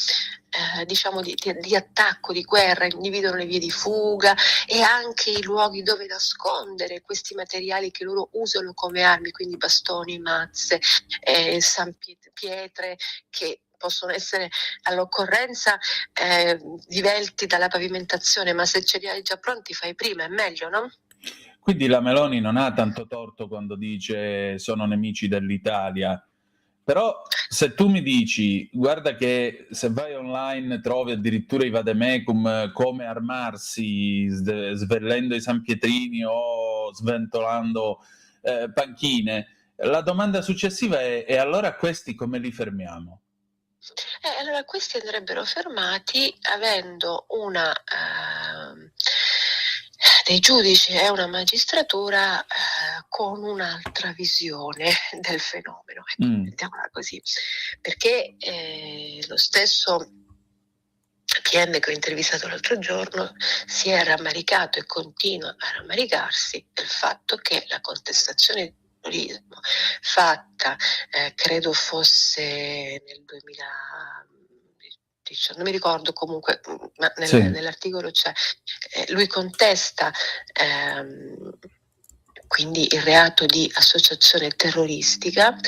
diciamo di attacco, di guerra, individuano le vie di fuga e anche i luoghi dove nascondere questi materiali che loro usano come armi, quindi bastoni, mazze, pietre che possono essere all'occorrenza divelti dalla pavimentazione, ma se ce li hai già pronti fai prima, è meglio, no? Quindi la Meloni non ha tanto torto quando dice sono nemici dell'Italia, però se tu mi dici guarda che se vai online trovi addirittura i vademecum come armarsi svellendo i sanpietrini o sventolando panchine, la domanda successiva è allora questi come li fermiamo? Allora questi andrebbero fermati avendo dei giudici e una magistratura con un'altra visione del fenomeno, mettiamola così, perché lo stesso PM che ho intervistato l'altro giorno si è rammaricato e continua a rammaricarsi del fatto che la contestazione di terrorismo fatta, credo fosse nel 2000, non mi ricordo comunque, ma nell'articolo c'è, lui contesta quindi il reato di associazione terroristica,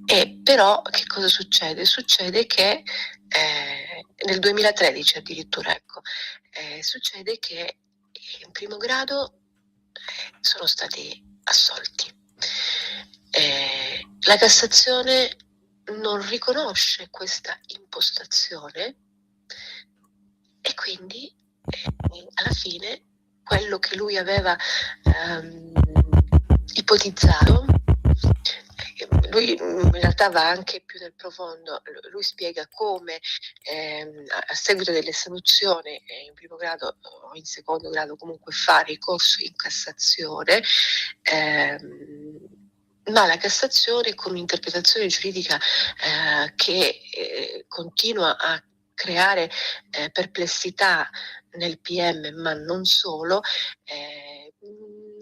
e però che cosa succede? Succede che nel 2013 addirittura, succede che in primo grado sono stati assolti. La Cassazione non riconosce questa impostazione e quindi alla fine quello che lui aveva ipotizzato, lui in realtà va anche più nel profondo, lui spiega come a seguito dell'esecuzione in primo grado o in secondo grado comunque fa ricorso in Cassazione, ma la Cassazione con un'interpretazione giuridica che continua a creare perplessità nel PM, ma non solo,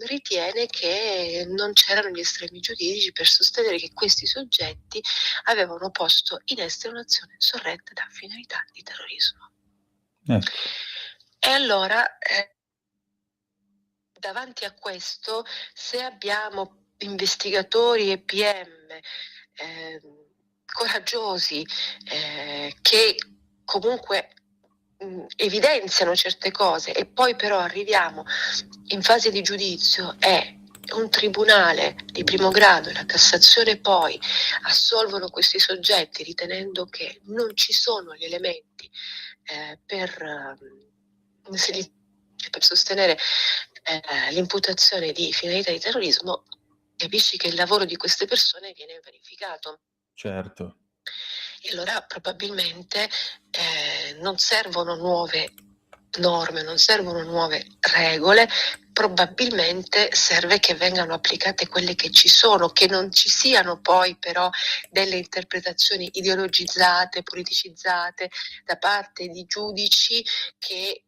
ritiene che non c'erano gli estremi giuridici per sostenere che questi soggetti avevano posto in essere un'azione sorretta da finalità di terrorismo. E allora davanti a questo, se abbiamo investigatori e PM coraggiosi che comunque evidenziano certe cose e poi però arriviamo in fase di giudizio e un tribunale di primo grado e la Cassazione poi assolvono questi soggetti ritenendo che non ci sono gli elementi per sostenere l'imputazione di finalità di terrorismo, capisci che il lavoro di queste persone viene verificato. Certo. E allora probabilmente non servono nuove norme, non servono nuove regole, probabilmente serve che vengano applicate quelle che ci sono, che non ci siano poi però delle interpretazioni ideologizzate, politicizzate da parte di giudici che,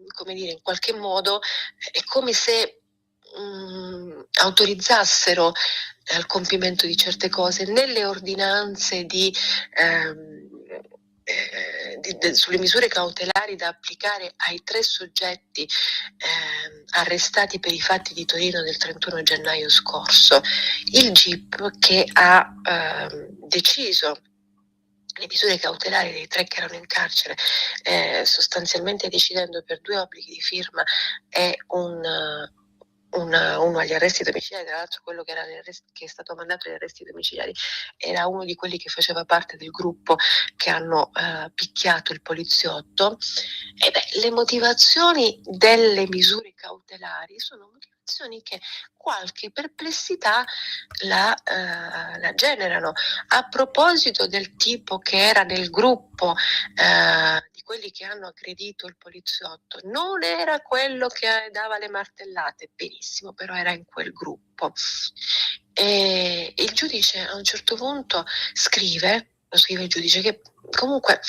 come dire, in qualche modo è come se autorizzassero al compimento di certe cose nelle ordinanze sulle misure cautelari da applicare ai 3 soggetti arrestati per i fatti di Torino del 31 gennaio scorso. Il GIP che ha deciso le misure cautelari dei 3 che erano in carcere, sostanzialmente decidendo per 2 obblighi di firma e uno agli arresti domiciliari, tra l'altro quello che è stato mandato agli arresti domiciliari era uno di quelli che faceva parte del gruppo che hanno picchiato il poliziotto. Le motivazioni delle misure cautelari sono motivazioni che qualche perplessità la generano. A proposito del tipo che era nel gruppo di quelli che hanno aggredito il poliziotto, non era quello che dava le martellate, benissimo, però era in quel gruppo. E il giudice a un certo punto scrive il giudice, che comunque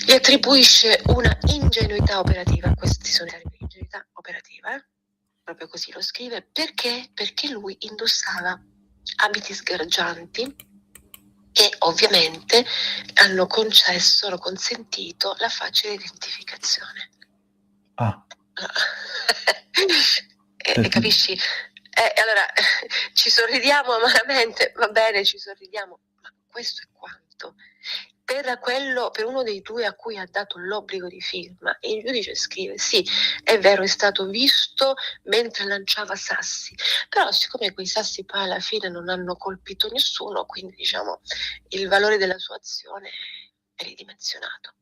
gli attribuisce una ingenuità operativa, questi sono i termini, ingenuità operativa, proprio così lo scrive, perché lui indossava abiti sgargianti che ovviamente hanno consentito la facile identificazione. Capisci? Allora ci sorridiamo amaramente, va bene, ci sorridiamo, ma questo è quanto. Per uno dei 2 a cui ha dato l'obbligo di firma, il giudice scrive: sì, è vero, è stato visto mentre lanciava sassi, però siccome quei sassi poi alla fine non hanno colpito nessuno, quindi diciamo il valore della sua azione è ridimensionato.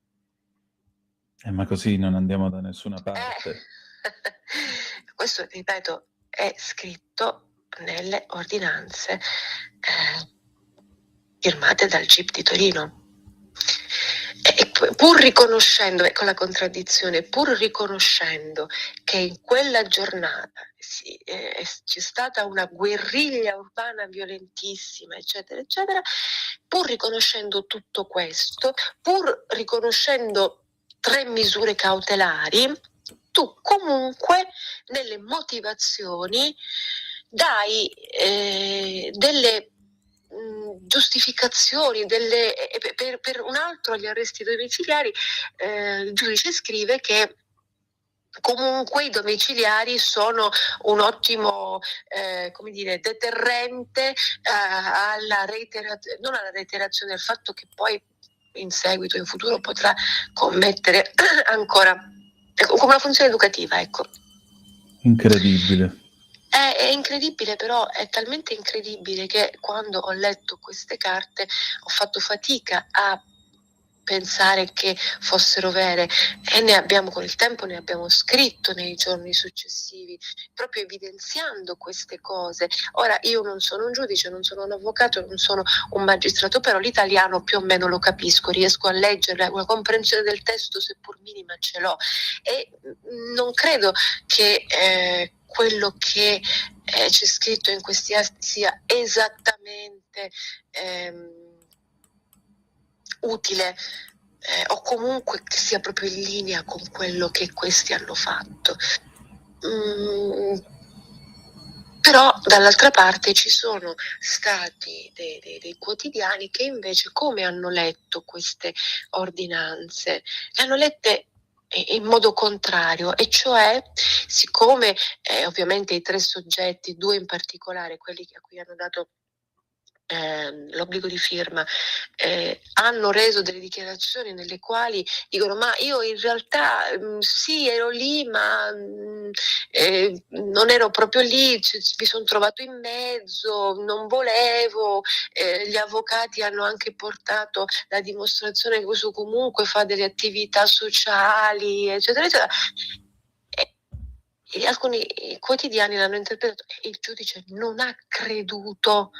Ma così non andiamo da nessuna parte. Questo, ripeto, è scritto nelle ordinanze firmate dal GIP di Torino. E pur riconoscendo, ecco la contraddizione, pur riconoscendo che in quella giornata c'è stata una guerriglia urbana violentissima, eccetera, eccetera, pur riconoscendo tutto questo, pur riconoscendo 3 misure cautelari, tu comunque nelle motivazioni dai delle giustificazioni per un altro agli arresti domiciliari. Il giudice scrive che comunque i domiciliari sono un ottimo deterrente alla reiterazione, non alla reiterazione, al fatto che poi in seguito, in futuro, potrà commettere ancora, come una funzione educativa, ecco. Incredibile. È incredibile, però è talmente incredibile che quando ho letto queste carte ho fatto fatica a pensare che fossero vere, e con il tempo ne abbiamo scritto nei giorni successivi, proprio evidenziando queste cose. Ora, io non sono un giudice, non sono un avvocato, non sono un magistrato, però l'italiano più o meno lo capisco, riesco a leggere, una comprensione del testo seppur minima ce l'ho, e non credo che quello che c'è scritto in questi atti sia esattamente utile o comunque che sia proprio in linea con quello che questi hanno fatto. Però dall'altra parte ci sono stati dei quotidiani che invece, come hanno letto queste ordinanze, le hanno lette in modo contrario, e cioè siccome ovviamente i 3 soggetti, 2 in particolare, quelli a cui hanno dato l'obbligo di firma, hanno reso delle dichiarazioni nelle quali dicono: ma io in realtà sì, ero lì, ma non ero proprio lì, mi sono trovato in mezzo, non volevo, gli avvocati hanno anche portato la dimostrazione che questo comunque fa delle attività sociali, eccetera, eccetera. E alcuni quotidiani l'hanno interpretato e il giudice non ha creduto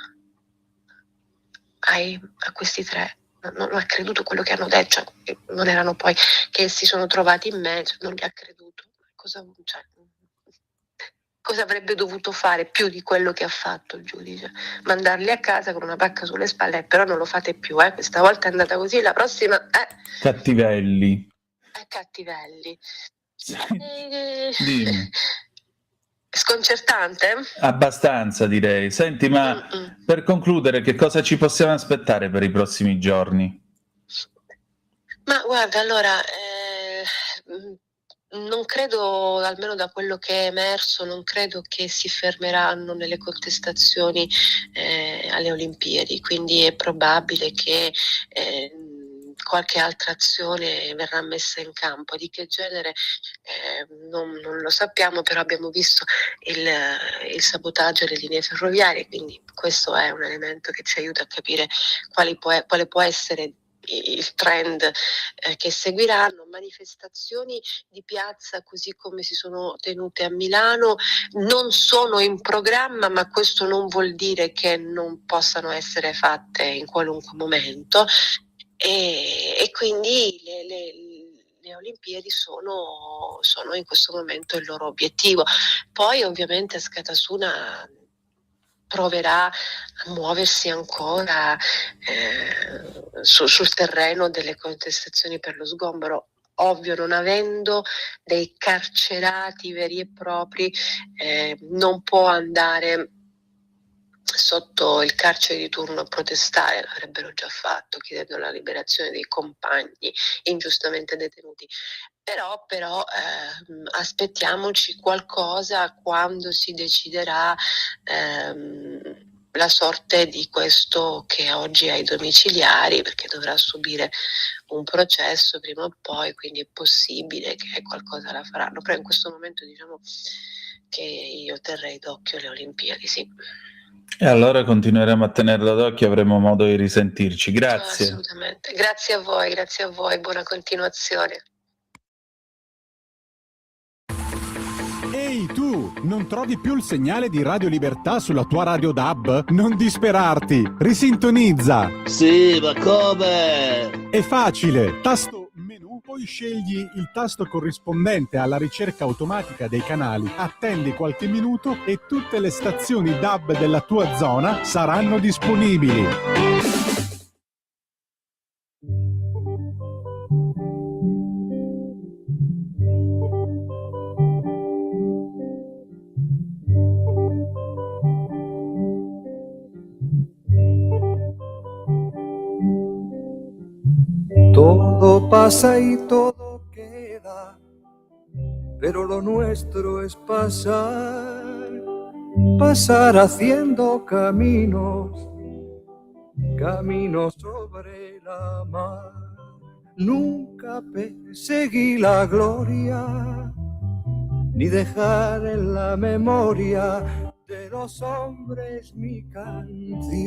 a questi 3, non ha creduto quello che hanno detto, cioè, non erano poi che si sono trovati in mezzo, non gli ha creduto. Cosa avrebbe dovuto fare più di quello che ha fatto il giudice? Mandarli a casa con una pacca sulle spalle, però non lo fate più, questa volta è andata così, la prossima Cattivelli. Cattivelli. Sì. Dimmi. Sconcertante? Abbastanza, direi. Senti, ma per concludere, che cosa ci possiamo aspettare per i prossimi giorni? Ma guarda, allora, non credo, almeno da quello che è emerso, non credo che si fermeranno nelle contestazioni alle Olimpiadi, quindi è probabile che qualche altra azione verrà messa in campo. Di che genere non lo sappiamo, però abbiamo visto il sabotaggio alle linee ferroviarie, quindi questo è un elemento che ci aiuta a capire quale può essere il trend che seguiranno. Manifestazioni di piazza così come si sono tenute a Milano non sono in programma, ma questo non vuol dire che non possano essere fatte in qualunque momento, e quindi le Olimpiadi sono in questo momento il loro obiettivo. Poi ovviamente Askatasuna proverà a muoversi ancora sul terreno delle contestazioni per lo sgombero. Ovvio, non avendo dei carcerati veri e propri, non può andare sotto il carcere di turno a protestare, l'avrebbero già fatto chiedendo la liberazione dei compagni ingiustamente detenuti. Però aspettiamoci qualcosa quando si deciderà la sorte di questo che oggi è ai domiciliari, perché dovrà subire un processo prima o poi, quindi è possibile che qualcosa la faranno, però in questo momento diciamo che io terrei d'occhio le Olimpiadi, sì. E allora continueremo a tenerlo d'occhio, avremo modo di risentirci. Grazie. Assolutamente. Grazie a voi, buona continuazione. Ehi tu, non trovi più il segnale di Radio Libertà sulla tua radio DAB? Non disperarti, risintonizza! Sì, ma come? È facile, tasto menu, poi scegli il tasto corrispondente alla ricerca automatica dei canali, attendi qualche minuto e tutte le stazioni DAB della tua zona saranno disponibili. Todo pasa y todo queda, pero lo nuestro es pasar, pasar haciendo caminos, caminos sobre la mar. Nunca perseguí la gloria, ni dejar en la memoria de los hombres mi canción.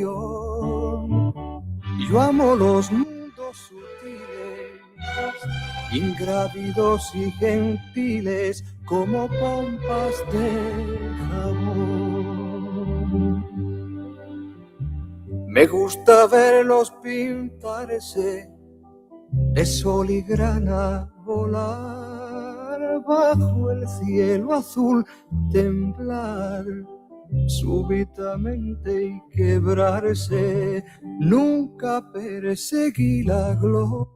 Yo amo los mundos sutiles, ingrávidos y gentiles, como pompas de jabón. Me gusta verlos pintarse de sol y grana, volar bajo el cielo azul, temblar súbitamente y quebrarse. Nunca perseguí la gloria.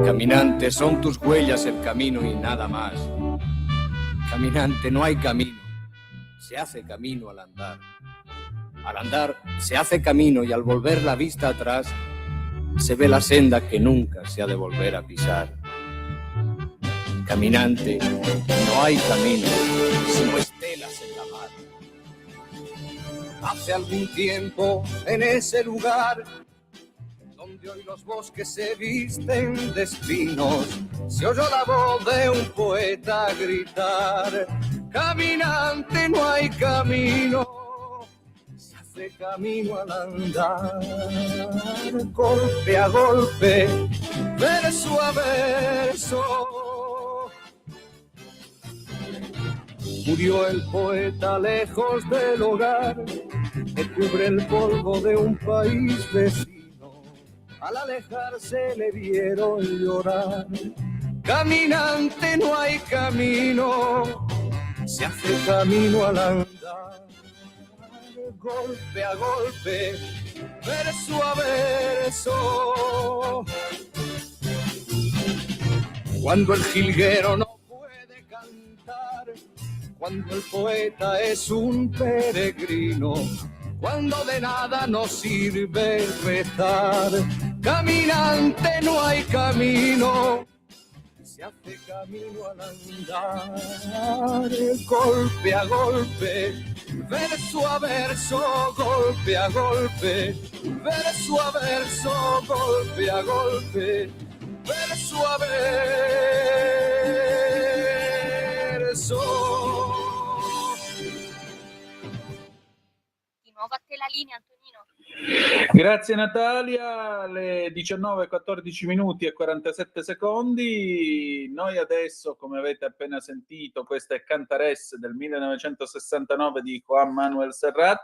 Caminante, son tus huellas el camino y nada más. Caminante, no hay camino, se hace camino al andar. Al andar se hace camino y al volver la vista atrás se ve la senda que nunca se ha de volver a pisar. Caminante, no hay camino, sino estelas en la mar. Hace algún tiempo, en ese lugar, donde hoy los bosques se visten de espinos, se oyó la voz de un poeta gritar: caminante, no hay camino, se hace camino al andar. Golpe a golpe, verso a verso, murió el poeta lejos del hogar que cubre el polvo de un país vecino. Al alejarse le vieron llorar. Caminante, no hay camino, se hace camino al andar. Golpe a golpe, verso a verso. Cuando el jilguero no puede cantar, cuando el poeta es un peregrino, cuando de nada nos sirve rezar. Caminante, no hay camino, se hace camino al andar. Golpe a golpe, verso a verso, golpe a golpe, verso a verso, golpe a golpe, verso a verso. Di nuovo a te la linea, Antonino. Grazie Natalia, alle 19:14 minuti e 47 secondi. Noi adesso, come avete appena sentito, questa è Cantares del 1969 di Juan Manuel Serrat.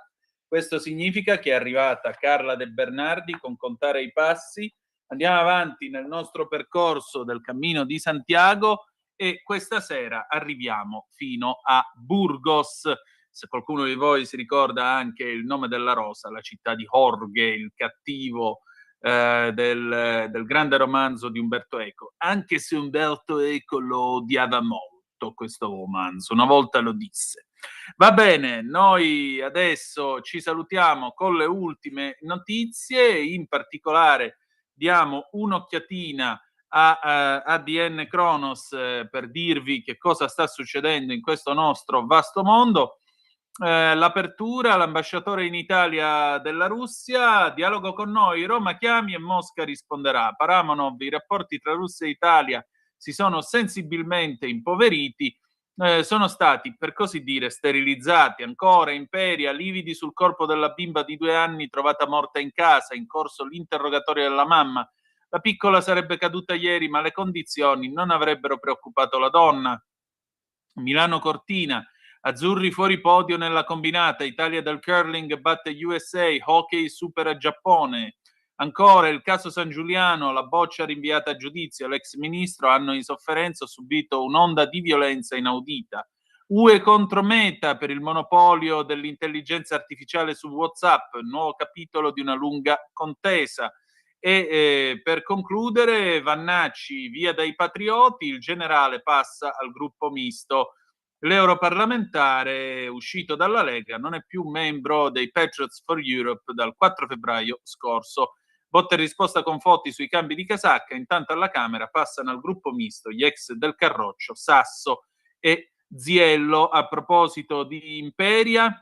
Questo significa che è arrivata Carla De Bernardi con Contare i passi. Andiamo avanti nel nostro percorso del Cammino di Santiago e questa sera arriviamo fino a Burgos. Se qualcuno di voi si ricorda anche Il nome della rosa, la città di Jorge, il cattivo del grande romanzo di Umberto Eco, anche se Umberto Eco lo odiava molto questo romanzo, una volta lo disse. Va bene, noi adesso ci salutiamo con le ultime notizie, in particolare diamo un'occhiatina a ADN Kronos per dirvi che cosa sta succedendo in questo nostro vasto mondo. L'apertura, l'ambasciatore in Italia della Russia, dialogo con noi, Roma chiami e Mosca risponderà. Paramonov, i rapporti tra Russia e Italia si sono sensibilmente impoveriti, sono stati per così dire sterilizzati. Ancora Imperia, lividi sul corpo della bimba di 2 anni trovata morta in casa, in corso l'interrogatorio della mamma. La piccola sarebbe caduta ieri, ma le condizioni non avrebbero preoccupato la donna. Milano Cortina, azzurri fuori podio nella combinata, Italia del curling batte USA, hockey supera Giappone. Ancora il caso San Giuliano, la boccia rinviata a giudizio, l'ex ministro, anno di sofferenza, ha subito un'onda di violenza inaudita. UE contro Meta per il monopolio dell'intelligenza artificiale su WhatsApp, nuovo capitolo di una lunga contesa. E per concludere, Vannacci via dai patrioti, il generale passa al gruppo misto. L'europarlamentare uscito dalla Lega non è più membro dei Patriots for Europe dal 4 febbraio scorso. Botta e risposta con Fotti sui cambi di casacca, intanto alla Camera passano al gruppo misto gli ex del Carroccio, Sasso e Ziello. A proposito di Imperia,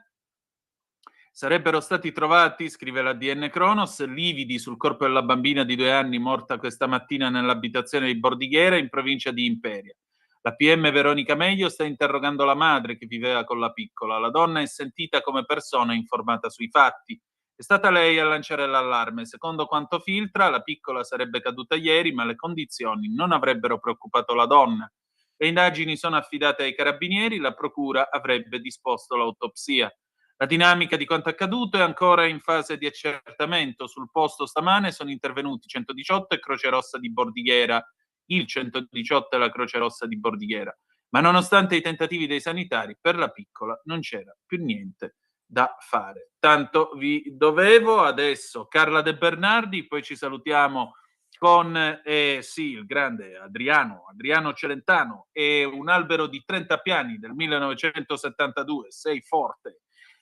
sarebbero stati trovati, scrive l'ADN Kronos, lividi sul corpo della bambina di 2 anni morta questa mattina nell'abitazione di Bordighera in provincia di Imperia. La PM Veronica Meglio sta interrogando la madre che viveva con la piccola. La donna è sentita come persona informata sui fatti. È stata lei a lanciare l'allarme. Secondo quanto filtra, la piccola sarebbe caduta ieri, ma le condizioni non avrebbero preoccupato la donna. Le indagini sono affidate ai carabinieri, la procura avrebbe disposto l'autopsia. La dinamica di quanto accaduto è ancora in fase di accertamento. Sul posto stamane sono intervenuti 118 e Croce Rossa di Bordighera, il 118 e la Croce Rossa di Bordighera. Ma nonostante i tentativi dei sanitari, per la piccola non c'era più niente da fare. Tanto vi dovevo. Adesso Carla De Bernardi, poi ci salutiamo con il grande Adriano Celentano e Un albero di 30 piani del 1972, Sei forte.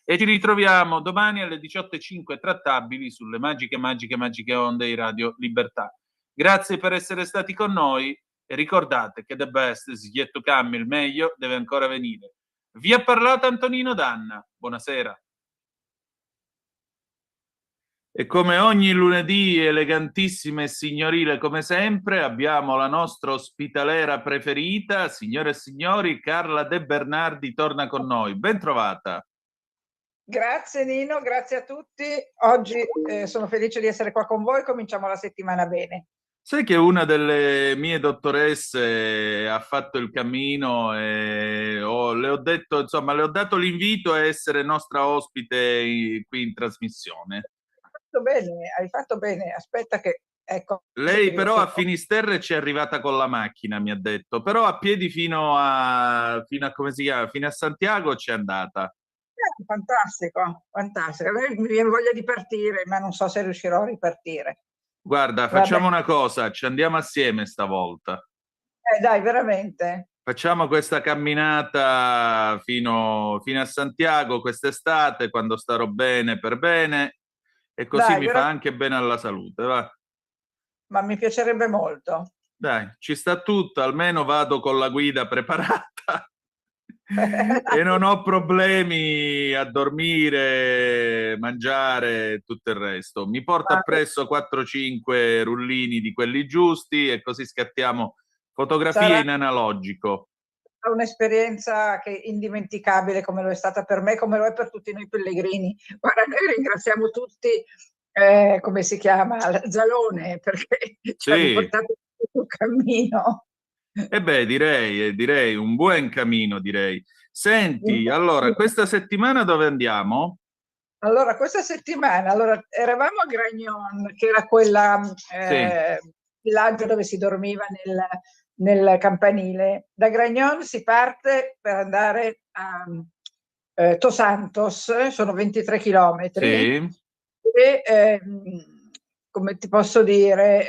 E ci ritroviamo domani alle 18:05 trattabili sulle magiche onde di Radio Libertà. Grazie per essere stati con noi e ricordate che the best is yet to come, il meglio deve ancora venire. Vi ha parlato Antonino Danna. Buonasera. E come ogni lunedì, elegantissima e signorile come sempre, abbiamo la nostra ospitalera preferita, signore e signori, Carla De Bernardi torna con noi. Ben trovata. Grazie Nino, grazie a tutti. Oggi sono felice di essere qua con voi, cominciamo la settimana bene. Sai che una delle mie dottoresse ha fatto il cammino e le ho detto, insomma, le ho dato l'invito a essere nostra ospite qui in trasmissione. Hai fatto bene, aspetta che, ecco. Lei però a Finisterre ci è arrivata con la macchina, mi ha detto, però a piedi fino a come si chiama? Fino a Santiago c'è andata. Fantastico, fantastico. A me mi viene voglia di partire, ma non so se riuscirò a ripartire. Guarda, facciamo una cosa, ci andiamo assieme stavolta. Dai, veramente. Facciamo questa camminata fino a Santiago quest'estate, quando starò bene per bene, e così Dai, mi fa anche bene alla salute, va? Ma mi piacerebbe molto. Dai, ci sta tutto, almeno vado con la guida preparata e non ho problemi a dormire, mangiare e tutto il resto. Mi porto appresso 4-5 rullini di quelli giusti e così scattiamo fotografie in analogico. È un'esperienza che è indimenticabile, come lo è stata per me, come lo è per tutti noi pellegrini. Guarda, noi ringraziamo tutti, come si chiama, Zalone, perché ci hanno portato sul cammino. E beh, direi un buon cammino, direi. Senti, allora, questa settimana dove andiamo? Allora, questa settimana, eravamo a Gragnon, che era quella villaggio dove si dormiva nel campanile. Da Gragnon si parte per andare a Tosantos, sono 23 chilometri. Sì. E, come ti posso dire,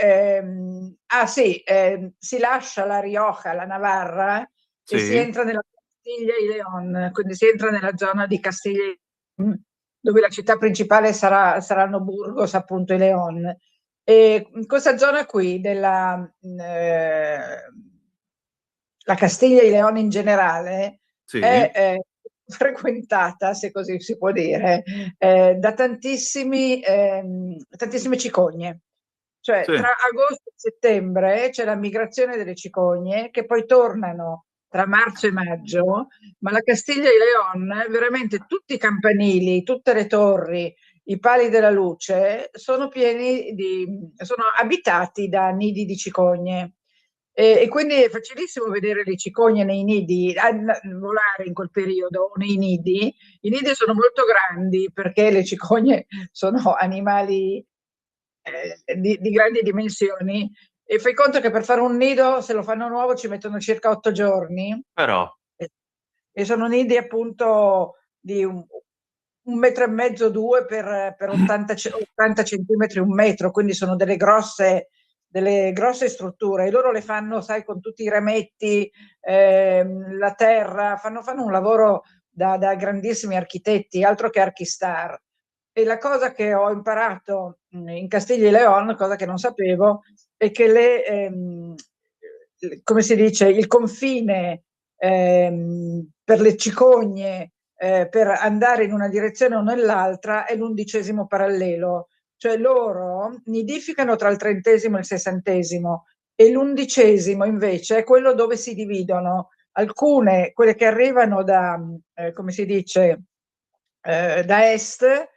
si lascia la Rioja, la Navarra, e si entra nella Castilla y León, quindi si entra nella zona di Castilla y León, dove la città principale saranno Burgos, appunto, e León. E in questa zona qui la Castilla y León in generale è frequentata, se così si può dire, da tantissime cicogne. Cioè, tra agosto e settembre c'è la migrazione delle cicogne, che poi tornano tra marzo e maggio, ma la Castilla y León, veramente tutti i campanili, tutte le torri, i pali della luce sono sono abitati da nidi di cicogne. E quindi è facilissimo vedere le cicogne nei nidi, volare in quel periodo o nei nidi. I nidi sono molto grandi perché le cicogne sono animali di grandi dimensioni, e fai conto che per fare un nido, se lo fanno nuovo, ci mettono circa 8 giorni. Però. E sono nidi appunto di 1,5 metri, 2 per 80 centimetri, 1 metro, quindi sono delle grosse strutture, e loro le fanno, sai, con tutti i rametti, la terra, fanno un lavoro da grandissimi architetti, altro che Archistar. E la cosa che ho imparato in Castilla y León, cosa che non sapevo, è che come si dice, il confine per le cicogne per andare in una direzione o nell'altra è l'11° parallelo. Cioè loro nidificano tra il 30° e il 60°, e l'11° invece è quello dove si dividono. Alcune, quelle che arrivano da, come si dice, da est,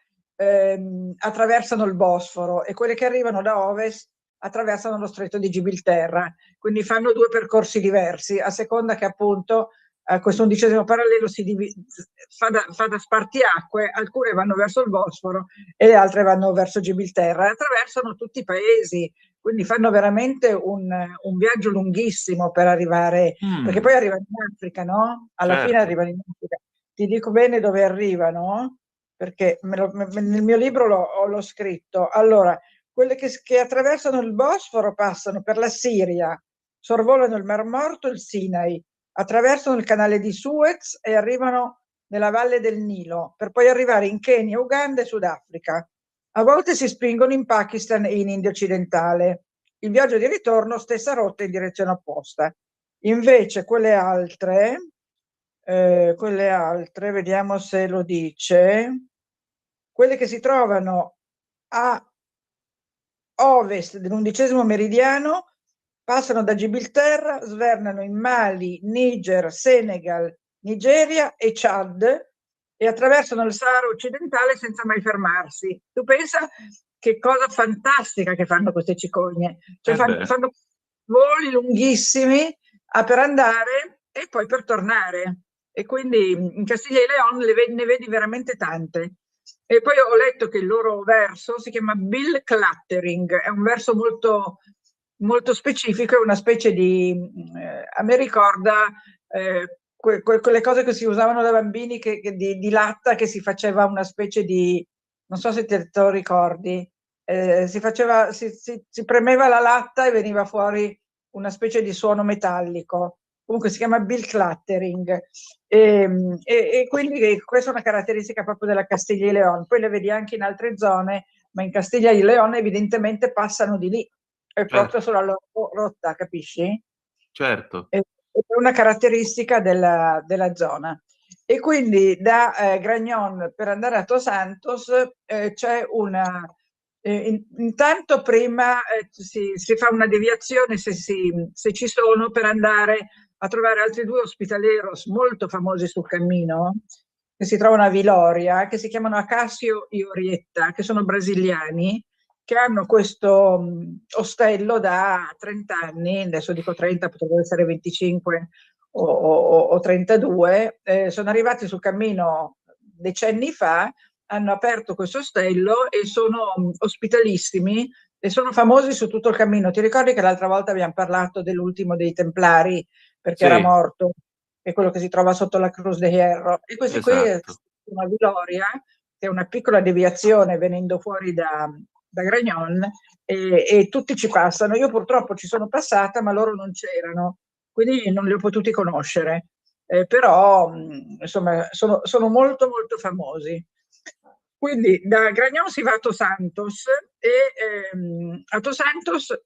attraversano il Bosforo, e quelle che arrivano da ovest attraversano lo Stretto di Gibilterra. Quindi fanno 2 percorsi diversi, a seconda che appunto questo 11° parallelo fa da spartiacque. Alcune vanno verso il Bosforo e le altre vanno verso Gibilterra, attraversano tutti i paesi, quindi fanno veramente un viaggio lunghissimo per arrivare, perché poi arrivano in Africa, no? Alla fine arrivano in Africa. Ti dico bene dove arrivano, perché nel mio libro l'ho scritto. Allora, quelle che attraversano il Bosforo passano per la Siria, sorvolano il Mar Morto e il Sinai, attraversano il canale di Suez e arrivano nella valle del Nilo, per poi arrivare in Kenya, Uganda e Sudafrica. A volte si spingono in Pakistan e in India occidentale. Il viaggio di ritorno, stessa rotta in direzione opposta. Invece quelle altre, vediamo se lo dice, quelle che si trovano a ovest dell'11° meridiano, passano da Gibilterra, svernano in Mali, Niger, Senegal, Nigeria e Chad e attraversano il Sahara occidentale senza mai fermarsi. Tu pensa che cosa fantastica che fanno queste cicogne, cioè fanno voli lunghissimi per andare e poi per tornare, e quindi in Castiglia e Leon ne vedi veramente tante. E poi ho letto che il loro verso si chiama Bill Clattering, è un verso molto, molto specifico, è una specie di, a me ricorda quelle cose che si usavano da bambini di latta, che si faceva una specie di, non so se te lo ricordi, si premeva la latta e veniva fuori una specie di suono metallico. Comunque si chiama Bill Clattering, e quindi questa è una caratteristica proprio della Castiglia e Leon. Poi le vedi anche in altre zone, ma in Castiglia e Leon evidentemente passano di lì, è proprio sulla loro rotta, capisci? Certo. È una caratteristica della zona. E quindi da Gragnon per andare a Tos Santos c'è una... intanto prima si fa una deviazione, se ci sono, per andare a trovare altri 2 hospitaleros molto famosi sul cammino, che si trovano a Viloria, che si chiamano Acasio e Orietta, che sono brasiliani, che hanno questo ostello da 30 anni, adesso dico 30, potrebbero essere 25 o 32, sono arrivati sul cammino decenni fa, hanno aperto questo ostello e sono ospitalissimi e sono famosi su tutto il cammino. Ti ricordi che l'altra volta abbiamo parlato dell'ultimo dei Templari, perché era morto, è quello che si trova sotto la Cruz de Hierro? E questi qui sono a Viloria, che è una piccola deviazione venendo fuori da Gragnon, e tutti ci passano. Io purtroppo ci sono passata, ma loro non c'erano, quindi non li ho potuti conoscere, però insomma sono molto molto famosi. Quindi da Gragnon si va a Tos Santos e a Tos Santos,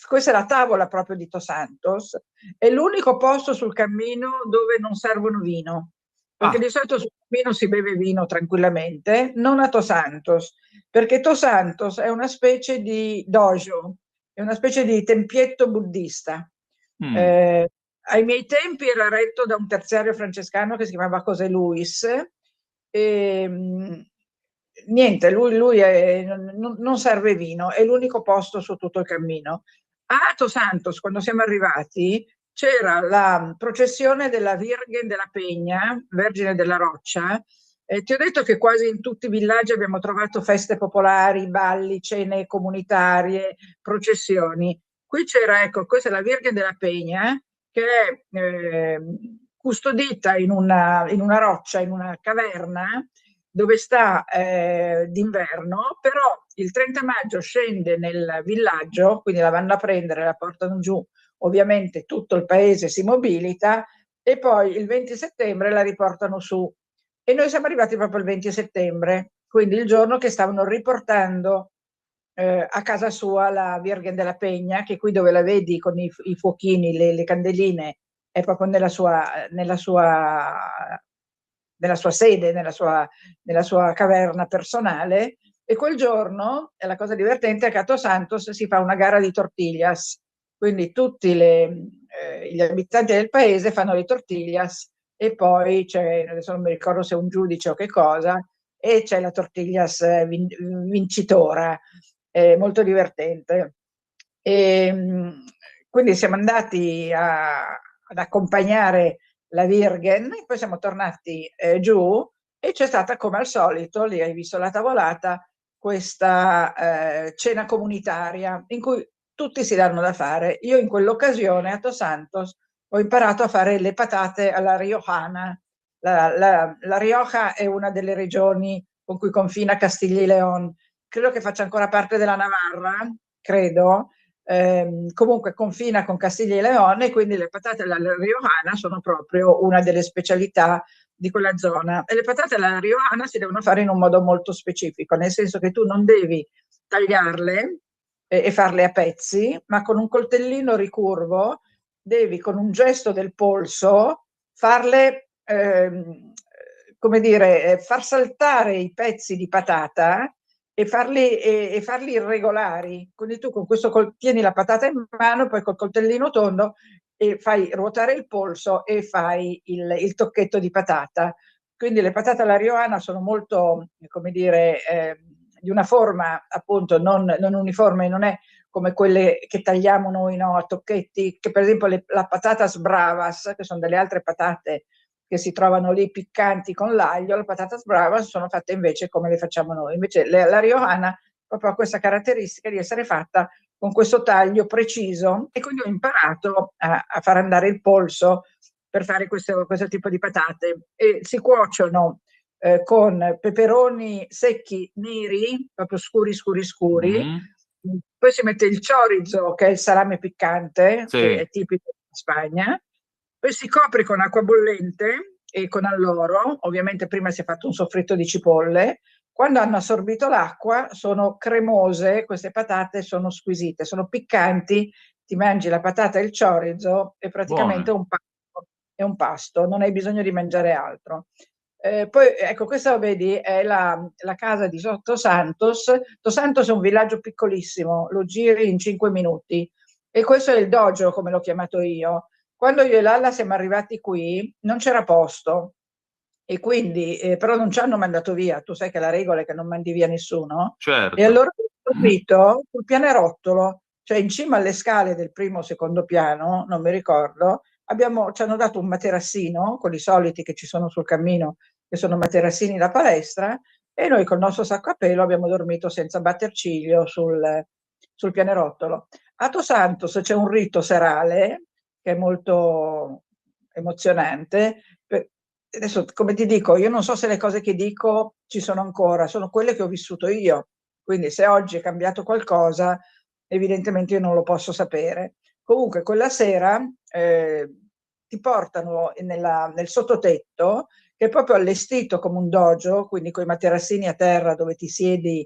questa è la tavola proprio di Tos Santos, è l'unico posto sul cammino dove non servono vino, perché di solito sul cammino si beve vino tranquillamente, non a Tos Santos, perché Tos Santos è una specie di dojo, è una specie di tempietto buddista. Ai miei tempi era retto da un terziario francescano che si chiamava José Luis, e niente, lui non serve vino, è l'unico posto su tutto il cammino. A Tos Santos, quando siamo arrivati, c'era la processione della Virgen della Peña, Vergine della Roccia. Ti ho detto che quasi in tutti i villaggi abbiamo trovato feste popolari, balli, cene comunitarie, processioni. Qui c'era, ecco, questa è la Virgen della Peña, che è custodita in una roccia, in una caverna, dove sta d'inverno, però il 30 maggio scende nel villaggio, quindi la vanno a prendere, la portano giù, ovviamente tutto il paese si mobilita, e poi il 20 settembre la riportano su. E noi siamo arrivati proprio il 20 settembre, quindi il giorno che stavano riportando a casa sua la Virgen della Peña, che qui dove la vedi con i fuochini, le candeline, è proprio nella sua sede, nella sua caverna personale. E quel giorno, e la cosa divertente è che a Tos Santos si fa una gara di tortillas, quindi tutti gli abitanti del paese fanno le tortillas, e poi c'è, adesso non mi ricordo se è un giudice o che cosa, e c'è la tortillas vincitora, molto divertente. Quindi siamo andati ad accompagnare la Virgen, e poi siamo tornati giù, e c'è stata, come al solito, lì hai visto la tavolata, questa cena comunitaria in cui tutti si danno da fare. Io in quell'occasione a Tos Santos ho imparato a fare le patate alla riojana. La Rioja è una delle regioni con cui confina Castiglia e León, credo che faccia ancora parte della Navarra, credo, comunque confina con Castiglia e Leone, quindi le patate alla riojana sono proprio una delle specialità di quella zona. E le patate alla riojana si devono fare in un modo molto specifico, nel senso che tu non devi tagliarle e farle a pezzi, ma con un coltellino ricurvo devi, con un gesto del polso, farle, come dire, far saltare i pezzi di patata e farli irregolari. Quindi tu con questo tieni la patata in mano, poi col coltellino tondo e fai ruotare il polso e fai il tocchetto di patata. Quindi le patate alla riojana sono molto, come dire, di una forma appunto non uniforme, non è come quelle che tagliamo noi, no, a tocchetti, che per esempio la patata sbravas, che sono delle altre patate che si trovano lì piccanti con l'aglio, le patate bravas sono fatte invece come le facciamo noi. Invece la riojana proprio ha questa caratteristica di essere fatta con questo taglio preciso, e quindi ho imparato a far andare il polso per fare questo tipo di patate. E si cuociono con peperoni secchi neri, proprio scuri. Poi si mette il chorizo, che è il salame piccante, Sì. che è tipico di Spagna. Poi si copre con acqua bollente e con alloro, ovviamente prima si è fatto un soffritto di cipolle. Quando hanno assorbito l'acqua sono cremose, queste patate sono squisite, sono piccanti, ti mangi la patata e il chorizo e praticamente è un pasto, non hai bisogno di mangiare altro. Poi ecco, questa vedi è la casa di Dos Santos. Dos Santos è un villaggio piccolissimo, lo giri in 5 minuti, e questo è il dojo, come l'ho chiamato io. Quando io e Lalla siamo arrivati qui non c'era posto, e quindi però non ci hanno mandato via. Tu sai che la regola è che non mandi via nessuno. Certo. E allora ho dormito sul pianerottolo, cioè in cima alle scale del primo o secondo piano, non mi ricordo. Ci hanno dato un materassino, quelli soliti che ci sono sul cammino, che sono materassini da palestra, e noi col nostro sacco a pelo abbiamo dormito senza batter ciglio sul pianerottolo. A Dos Santos c'è un rito serale che è molto emozionante. Adesso, come ti dico, io non so se le cose che dico ci sono ancora, sono quelle che ho vissuto io, quindi se oggi è cambiato qualcosa, evidentemente io non lo posso sapere. Comunque quella sera ti portano nel sottotetto, che è proprio allestito come un dojo, quindi con i materassini a terra dove ti siedi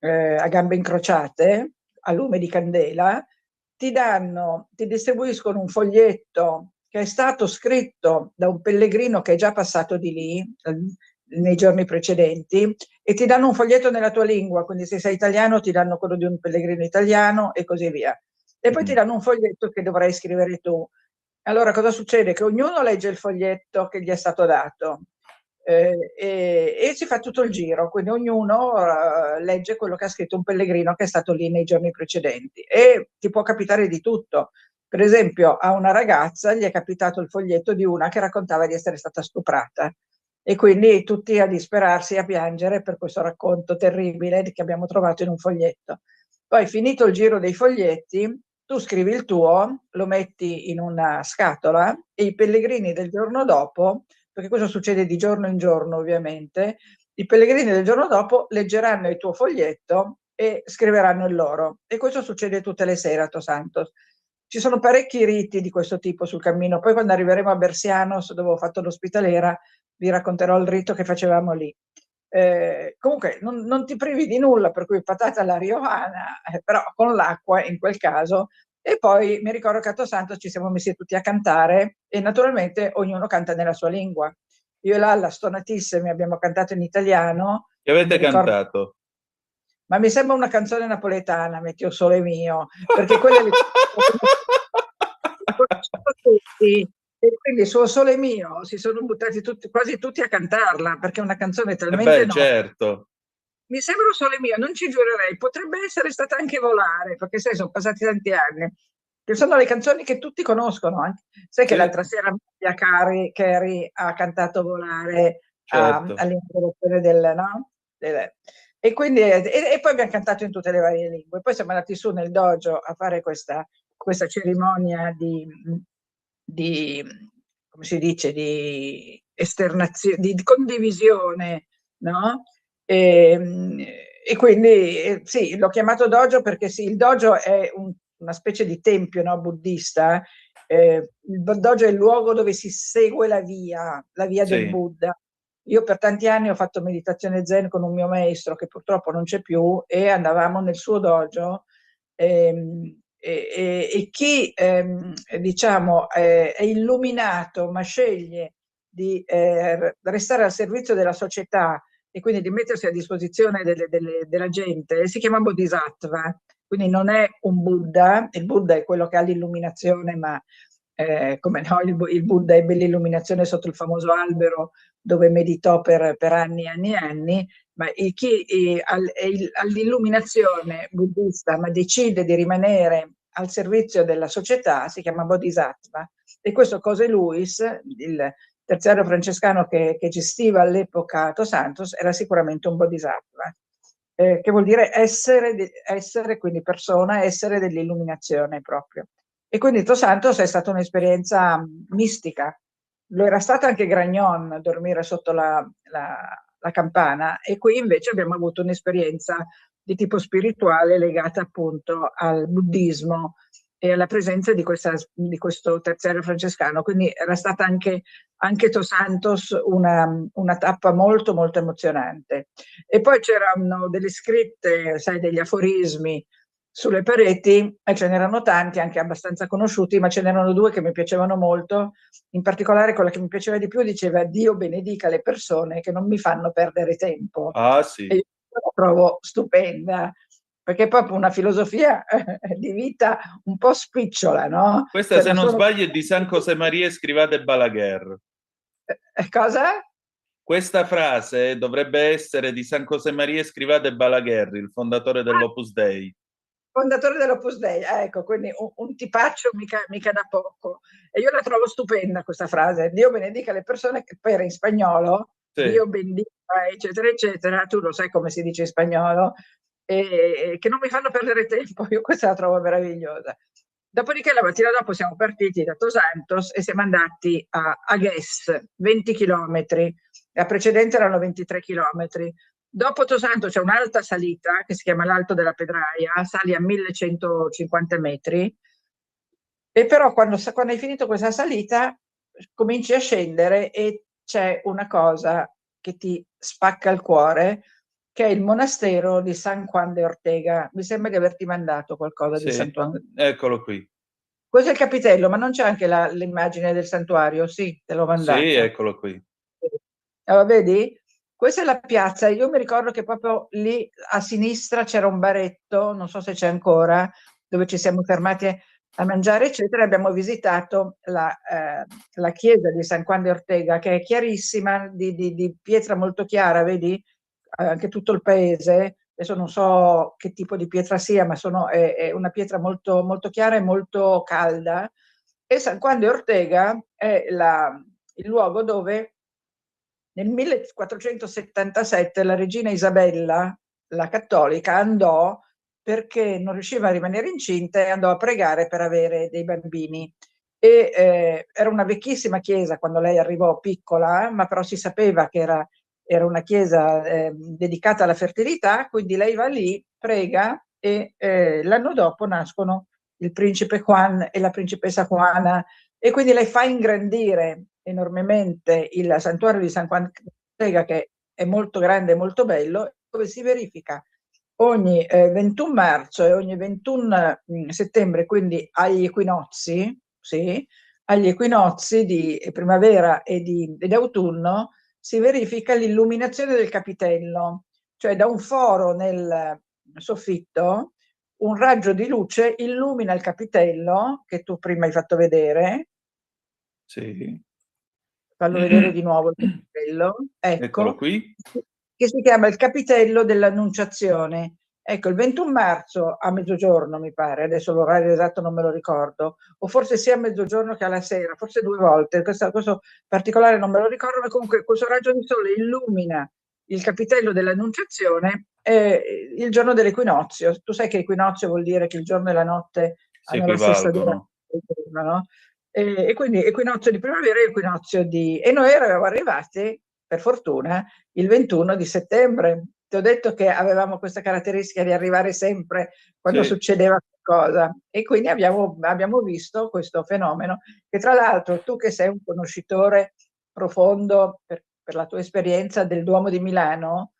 a gambe incrociate, a lume di candela. Ti distribuiscono un foglietto che è stato scritto da un pellegrino che è già passato di lì nei giorni precedenti, e ti danno un foglietto nella tua lingua, quindi se sei italiano ti danno quello di un pellegrino italiano e così via. E poi ti danno un foglietto che dovrai scrivere tu. Allora cosa succede? Che ognuno legge il foglietto che gli è stato dato e si fa tutto il giro, quindi ognuno legge quello che ha scritto un pellegrino che è stato lì nei giorni precedenti, e ti può capitare di tutto. Per esempio a una ragazza gli è capitato il foglietto di una che raccontava di essere stata stuprata, e quindi tutti a disperarsi, a piangere per questo racconto terribile che abbiamo trovato in un foglietto. Poi finito il giro dei foglietti, tu scrivi il tuo, lo metti in una scatola, e i pellegrini del giorno dopo, perché questo succede di giorno in giorno ovviamente, i pellegrini del giorno dopo leggeranno il tuo foglietto e scriveranno il loro. E questo succede tutte le sere a Dos Santos. Ci sono parecchi riti di questo tipo sul cammino. Poi quando arriveremo a Bercianos, dove ho fatto l'ospitaliera, vi racconterò il rito che facevamo lì. Comunque non ti privi di nulla, per cui patata alla riojana, però con l'acqua in quel caso. E poi mi ricordo che a Dos Santos ci siamo messi tutti a cantare, e naturalmente ognuno canta nella sua lingua. Io e Lalla, stonatissimi, abbiamo cantato in italiano. Che avete cantato? Ma mi sembra una canzone napoletana, Metti o sole mio, perché quelle le conosciamo tutti, e quindi su Sole mio si sono buttati quasi tutti a cantarla, perché è una canzone talmente nota. Certo. Mi sembra un Sole mio, non ci giurerei, potrebbe essere stata anche Volare, perché sai, sono passati tanti anni, che sono le canzoni che tutti conoscono. Sai che l'altra sera Mariah Carey ha cantato Volare all'introduzione e quindi e poi abbiamo cantato in tutte le varie lingue. Poi siamo andati su nel dojo a fare questa cerimonia di come si dice, di esternazione, di condivisione, no? E quindi sì, l'ho chiamato dojo perché sì, il dojo è una specie di tempio, no, buddista. Il dojo è il luogo dove si segue la via del Buddha. Io per tanti anni ho fatto meditazione zen con un mio maestro che purtroppo non c'è più, e andavamo nel suo dojo, e chi diciamo è illuminato ma sceglie di restare al servizio della società e quindi di mettersi a disposizione della gente, si chiama Bodhisattva. Quindi non è un Buddha, il Buddha è quello che ha l'illuminazione, ma come no, il Buddha ebbe l'illuminazione sotto il famoso albero dove meditò per anni e anni e anni, ma chi ha l'illuminazione buddista ma decide di rimanere al servizio della società si chiama Bodhisattva. E questo José Luis, il terziario francescano che gestiva all'epoca Dos Santos, era sicuramente un Bodhisattva. Che vuol dire essere, quindi persona, essere dell'illuminazione proprio. E quindi Dos Santos è stata un'esperienza mistica. Lo era stata anche Gragnon, dormire sotto la campana, e qui invece abbiamo avuto un'esperienza di tipo spirituale legata appunto al buddismo e alla presenza di questo terziario francescano. Quindi era stata anche Dos Santos una tappa molto molto emozionante. E poi c'erano delle scritte, sai, degli aforismi sulle pareti, e ce n'erano tanti anche abbastanza conosciuti, ma ce n'erano due che mi piacevano molto. In particolare quella che mi piaceva di più diceva: Dio benedica le persone che non mi fanno perdere tempo. Ah sì. E io la trovo stupenda, perché è proprio una filosofia di vita un po' spicciola, no? Questa, se non sbaglio, è di San Josemaria Escrivá de Balaguer. Cosa? Questa frase dovrebbe essere di San Josemaria Escrivá de Balaguer, il fondatore dell'Opus Dei. Fondatore dell'Opus Dei, ecco, quindi un tipaccio mica da poco. E io la trovo stupenda questa frase: Dio benedica le persone, che poi era in spagnolo, sì. Dio bendica, eccetera, eccetera. Tu lo sai come si dice in spagnolo, e che non mi fanno perdere tempo. Io questa la trovo meravigliosa. Dopodiché la mattina dopo siamo partiti da Dos Santos e siamo andati a Agüez, 20 chilometri. La precedente erano 23 chilometri. Dopo Dos Santos c'è un'alta salita che si chiama l'Alto della Pedraia, sali a 1150 metri, e però quando hai finito questa salita cominci a scendere e c'è una cosa che ti spacca il cuore, che è il monastero di San Juan de Ortega. Mi sembra di averti mandato qualcosa di San Juan. Eccolo qui. Questo è il capitello, ma non c'è anche l'immagine del santuario? Sì, te l'ho mandato. Sì, eccolo qui. Allora, vedi? Questa è la piazza. Io mi ricordo che proprio lì a sinistra c'era un baretto, non so se c'è ancora, dove ci siamo fermati a mangiare, eccetera. Abbiamo visitato la chiesa di San Juan de Ortega, che è chiarissima, di pietra molto chiara, vedi? Anche tutto il paese, adesso non so che tipo di pietra sia, ma è una pietra molto, molto chiara e molto calda. E San Juan de Ortega è il luogo dove nel 1477 la regina Isabella, la cattolica, andò, perché non riusciva a rimanere incinta, e andò a pregare per avere dei bambini. E era una vecchissima chiesa quando lei arrivò, piccola, ma però si sapeva che era una chiesa dedicata alla fertilità, quindi lei va lì, prega, e l'anno dopo nascono il principe Juan e la principessa Juana, e quindi lei fa ingrandire enormemente il santuario di San Juan de Ortega, che è molto grande e molto bello, dove si verifica ogni 21 marzo e ogni 21 settembre, quindi agli equinozi, sì, agli equinozi di primavera e di autunno, si verifica l'illuminazione del capitello, cioè da un foro nel soffitto un raggio di luce illumina il capitello che tu prima hai fatto vedere. Sì. Fallo vedere di nuovo il capitello. Ecco, eccolo qui. Che si chiama il capitello dell'Annunciazione. Ecco, il 21 marzo a mezzogiorno, mi pare, adesso l'orario esatto non me lo ricordo, o forse sia a mezzogiorno che alla sera, forse 2 volte, questo particolare non me lo ricordo, ma comunque questo raggio di sole illumina il capitello dell'Annunciazione il giorno dell'equinozio. Tu sai che equinozio vuol dire che il giorno e la notte hanno la stessa durata, no? E quindi equinozio di primavera e equinozio e noi eravamo arrivati, per fortuna, il 21 di settembre. Ti ho detto che avevamo questa caratteristica di arrivare sempre quando succedeva cosa. E quindi abbiamo visto questo fenomeno, che tra l'altro tu che sei un conoscitore profondo per la tua esperienza del Duomo di Milano,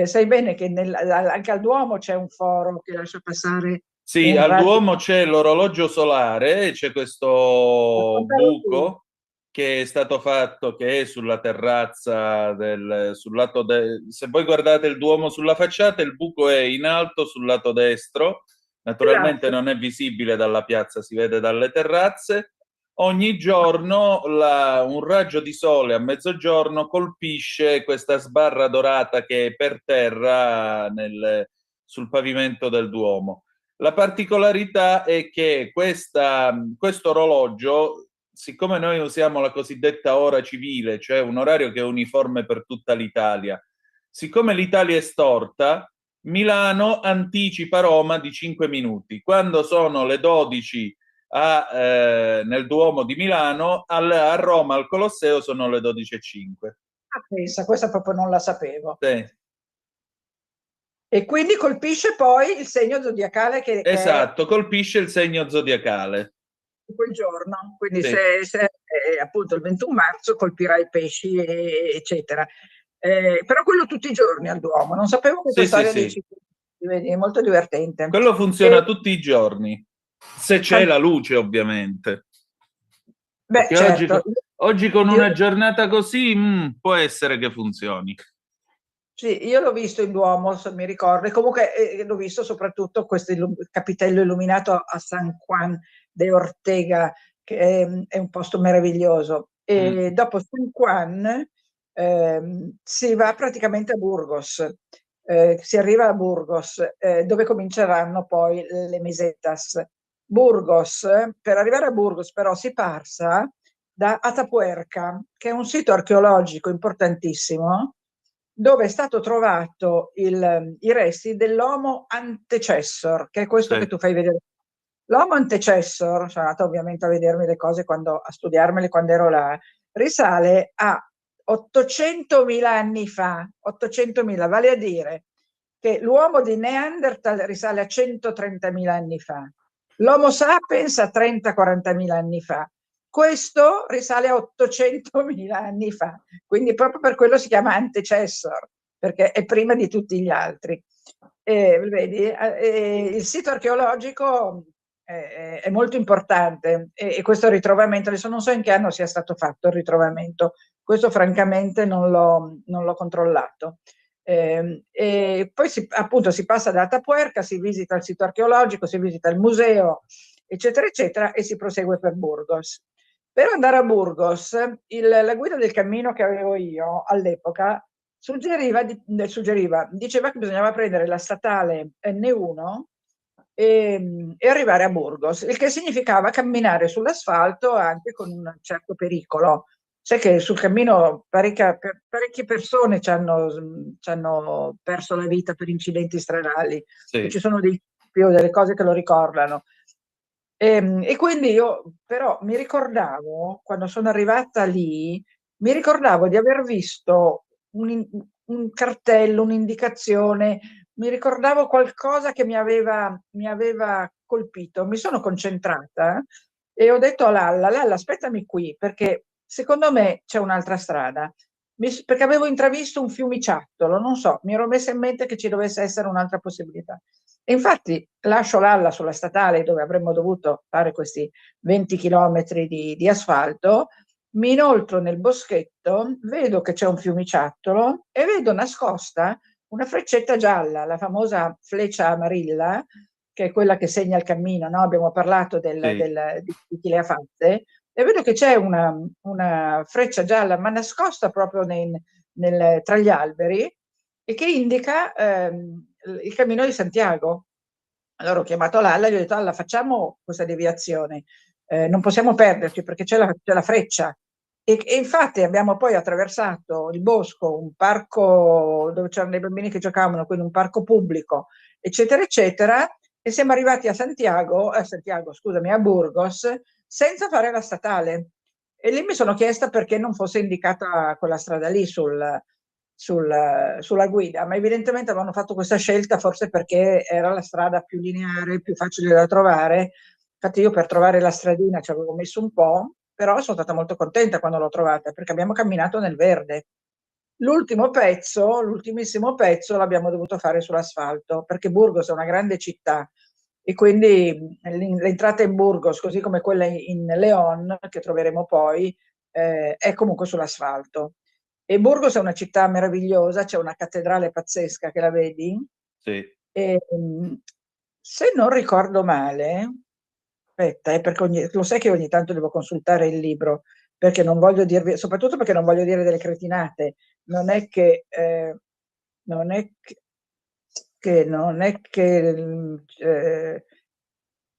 sai bene che anche al Duomo c'è un foro che lascia passare Sì, un al raggio. Duomo c'è l'orologio solare, c'è questo buco che è stato fatto, che è sulla terrazza sul lato se voi guardate il Duomo sulla facciata, il buco è in alto sul lato destro, naturalmente Esatto. non è visibile dalla piazza, si vede dalle terrazze. Ogni giorno un raggio di sole a mezzogiorno colpisce questa sbarra dorata che è per terra sul pavimento del Duomo. La particolarità è che questo orologio, siccome noi usiamo la cosiddetta ora civile, cioè un orario che è uniforme per tutta l'Italia, siccome l'Italia è storta, Milano anticipa Roma di 5 minuti. Quando sono le 12 nel Duomo di Milano, a Roma al Colosseo sono le 12:05. Ah, pensa, questa proprio non la sapevo. Sì. E quindi colpisce poi il segno zodiacale che Esatto, colpisce il segno zodiacale. Quel giorno, quindi Sì. se appunto il 21 marzo colpirà i pesci, eccetera. Però quello tutti i giorni al Duomo, non sapevo questa storia dei 5 minuti, vedi, è molto divertente. Quello funziona tutti i giorni, se c'è la luce ovviamente. Beh, Perché certo. oggi con una giornata così può essere che funzioni. Sì, io l'ho visto in Duomo, mi ricordo, e comunque l'ho visto soprattutto questo capitello illuminato a San Juan de Ortega, che è un posto meraviglioso. E dopo San Juan si va praticamente a Burgos, si arriva a Burgos, dove cominceranno poi le mesetas. Burgos, per arrivare a Burgos però si passa da Atapuerca, che è un sito archeologico importantissimo, dove è stato trovato i resti dell'Homo antecessor, che è questo che tu fai vedere. L'Homo antecessor, sono andata ovviamente a vedermi le cose, a studiarmele quando ero là, risale a 800.000 anni fa, 800.000, vale a dire che l'uomo di Neanderthal risale a 130.000 anni fa, l'Homo sapiens a 30-40.000 anni fa. Questo risale a 800.000 anni fa, quindi proprio per quello si chiama antecessor, perché è prima di tutti gli altri. Vedi, il sito archeologico è molto importante e questo ritrovamento, adesso non so in che anno sia stato fatto il ritrovamento, questo francamente non l'ho controllato. E poi appunto si passa da Atapuerca, si visita il sito archeologico, si visita il museo, eccetera, eccetera, e si prosegue per Burgos. Per andare a Burgos, la guida del cammino che avevo io all'epoca diceva che bisognava prendere la statale N1 e arrivare a Burgos, il che significava camminare sull'asfalto anche con un certo pericolo. Sai che sul cammino parecchie persone ci hanno perso la vita per incidenti stradali, e ci sono delle cose che lo ricordano. E quindi io però mi ricordavo, quando sono arrivata lì, mi ricordavo di aver visto un cartello, un'indicazione, mi ricordavo qualcosa che mi aveva colpito. Mi sono concentrata e ho detto a Lalla, aspettami qui, perché secondo me c'è un'altra strada. Perché avevo intravisto un fiumiciattolo, non so, mi ero messa in mente che ci dovesse essere un'altra possibilità. E infatti lascio Lalla sulla statale dove avremmo dovuto fare questi 20 chilometri di asfalto, mi inoltro nel boschetto, vedo che c'è un fiumiciattolo e vedo nascosta una freccetta gialla, la famosa fleccia amarilla, che è quella che segna il cammino, no? Abbiamo parlato di chi le ha fatte, e vedo che c'è una freccia gialla, ma nascosta proprio tra gli alberi, e che indica il cammino di Santiago. Allora ho chiamato Lalla e gli ho detto: Lalla, facciamo questa deviazione, non possiamo perderci perché c'è la freccia. E infatti abbiamo poi attraversato il bosco, un parco dove c'erano dei bambini che giocavano, quindi un parco pubblico, eccetera, eccetera, e siamo arrivati a Burgos, senza fare la statale. E lì mi sono chiesta perché non fosse indicata quella strada lì sul sulla guida, ma evidentemente avevano fatto questa scelta forse perché era la strada più lineare, più facile da trovare. Infatti io per trovare la stradina ci avevo messo un po', però sono stata molto contenta quando l'ho trovata, perché abbiamo camminato nel verde. L'ultimissimo pezzo l'abbiamo dovuto fare sull'asfalto, perché Burgos è una grande città e quindi l'entrata in Burgos, così come quella in León, che troveremo poi, è comunque sull'asfalto. E Burgos è una città meravigliosa, c'è una cattedrale pazzesca che la vedi. Sì. E, se non ricordo male, aspetta, perché lo sai che ogni tanto devo consultare il libro, perché non voglio dirvi, soprattutto perché non voglio dire delle cretinate. Non è che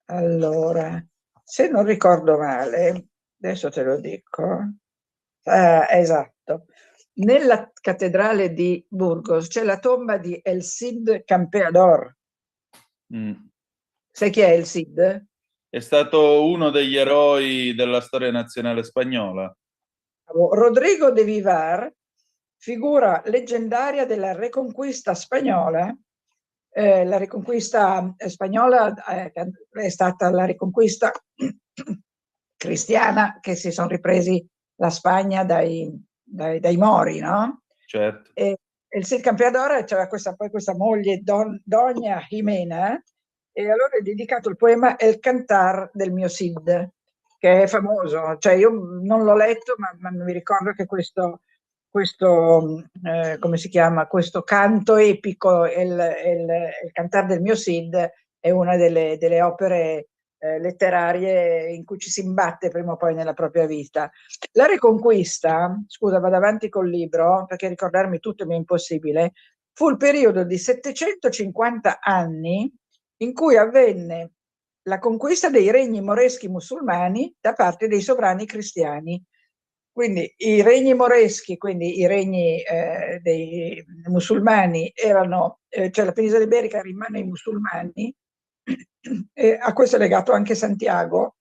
allora, se non ricordo male, adesso te lo dico. Esatto. Nella cattedrale di Burgos c'è la tomba di El Cid Campeador. Sai chi è El Cid? È stato uno degli eroi della storia nazionale spagnola. Rodrigo de Vivar, figura leggendaria della Reconquista spagnola. La Reconquista spagnola è stata la Reconquista cristiana, che si sono ripresi la Spagna dai Mori, no? Certo. E il Cid Campeador aveva poi questa moglie, Dona Jimena, e allora è dedicato il poema El Cantar del mio Cid, che è famoso. Cioè io non l'ho letto, ma mi ricordo che questo come si chiama? Questo canto epico, il Cantar del mio Cid, è una delle opere letterarie in cui ci si imbatte prima o poi nella propria vita. La Reconquista, scusa, vado avanti col libro perché ricordarmi tutto mi è impossibile, fu il periodo di 750 anni in cui avvenne la conquista dei regni moreschi musulmani da parte dei sovrani cristiani. Quindi i regni moreschi, quindi i regni dei musulmani erano, cioè la penisola iberica rimane ai musulmani, e a questo è legato anche Santiago,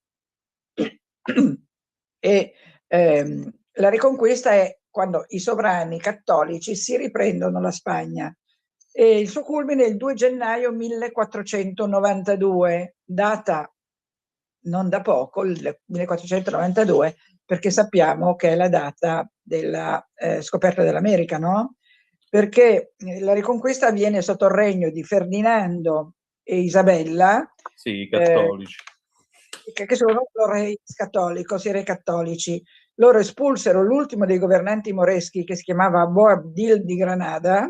e la Riconquista è quando i sovrani cattolici si riprendono la Spagna, e il suo culmine è il 2 gennaio 1492, data non da poco, il 1492, perché sappiamo che è la data della scoperta dell'America, no? Perché la Riconquista avviene sotto il regno di Ferdinando e Isabella. Sì, i cattolici. Che sono re cattolici. Loro espulsero l'ultimo dei governanti moreschi, che si chiamava Boabdil di Granada,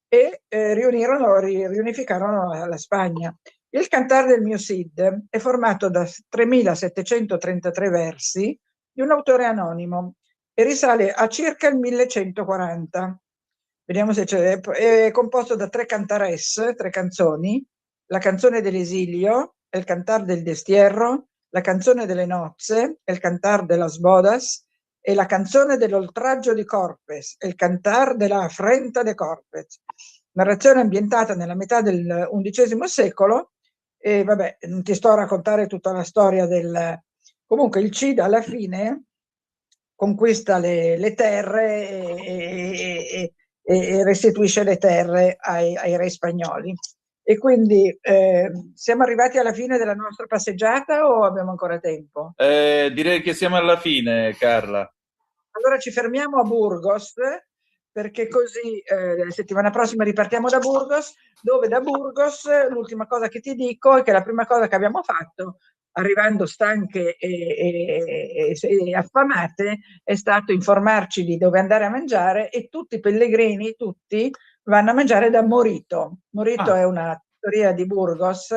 e riunificarono la Spagna. Il Cantar del mio Cid è formato da 3733 versi di un autore anonimo e risale a circa il 1140. Vediamo se c'è. È composto da 3 cantares, 3 canzoni: la canzone dell'esilio, il Cantar del destierro, la canzone delle nozze, il Cantar de las bodas, e la canzone dell'oltraggio di Corpes, il Cantar della afrenta de Corpes. Narrazione ambientata nella metà del XI secolo. E vabbè, non ti sto a raccontare tutta la storia Comunque il Cid alla fine conquista le terre e restituisce le terre ai re spagnoli. E quindi siamo arrivati alla fine della nostra passeggiata o abbiamo ancora tempo? Direi che siamo alla fine, Carla. Allora ci fermiamo a Burgos, perché così la settimana prossima ripartiamo da Burgos, dove da Burgos l'ultima cosa che ti dico è che la prima cosa che abbiamo fatto, arrivando stanche e affamate, è stato informarci di dove andare a mangiare, e tutti i pellegrini, tutti, vanno a mangiare da Morito. Morito è una trattoria di Burgos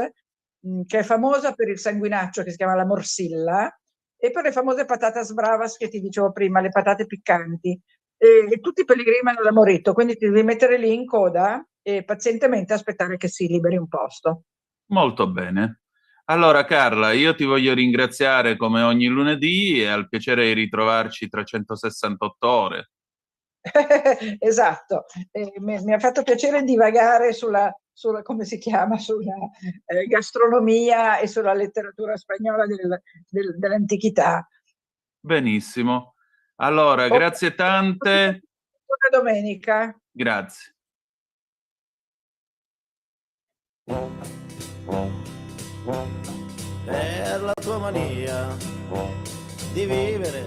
che è famosa per il sanguinaccio che si chiama la morsilla e per le famose patatas bravas che ti dicevo prima, le patate piccanti. E tutti i pellegrini vanno da Morito, quindi ti devi mettere lì in coda e pazientemente aspettare che si liberi un posto. Molto bene. Allora Carla, io ti voglio ringraziare come ogni lunedì e al piacere di ritrovarci tra 168 ore. Esatto, mi ha fatto piacere divagare sulla come si chiama, sulla gastronomia e sulla letteratura spagnola dell'antichità. Benissimo. Allora, grazie tante. domenica. Grazie. Per la tua mania di vivere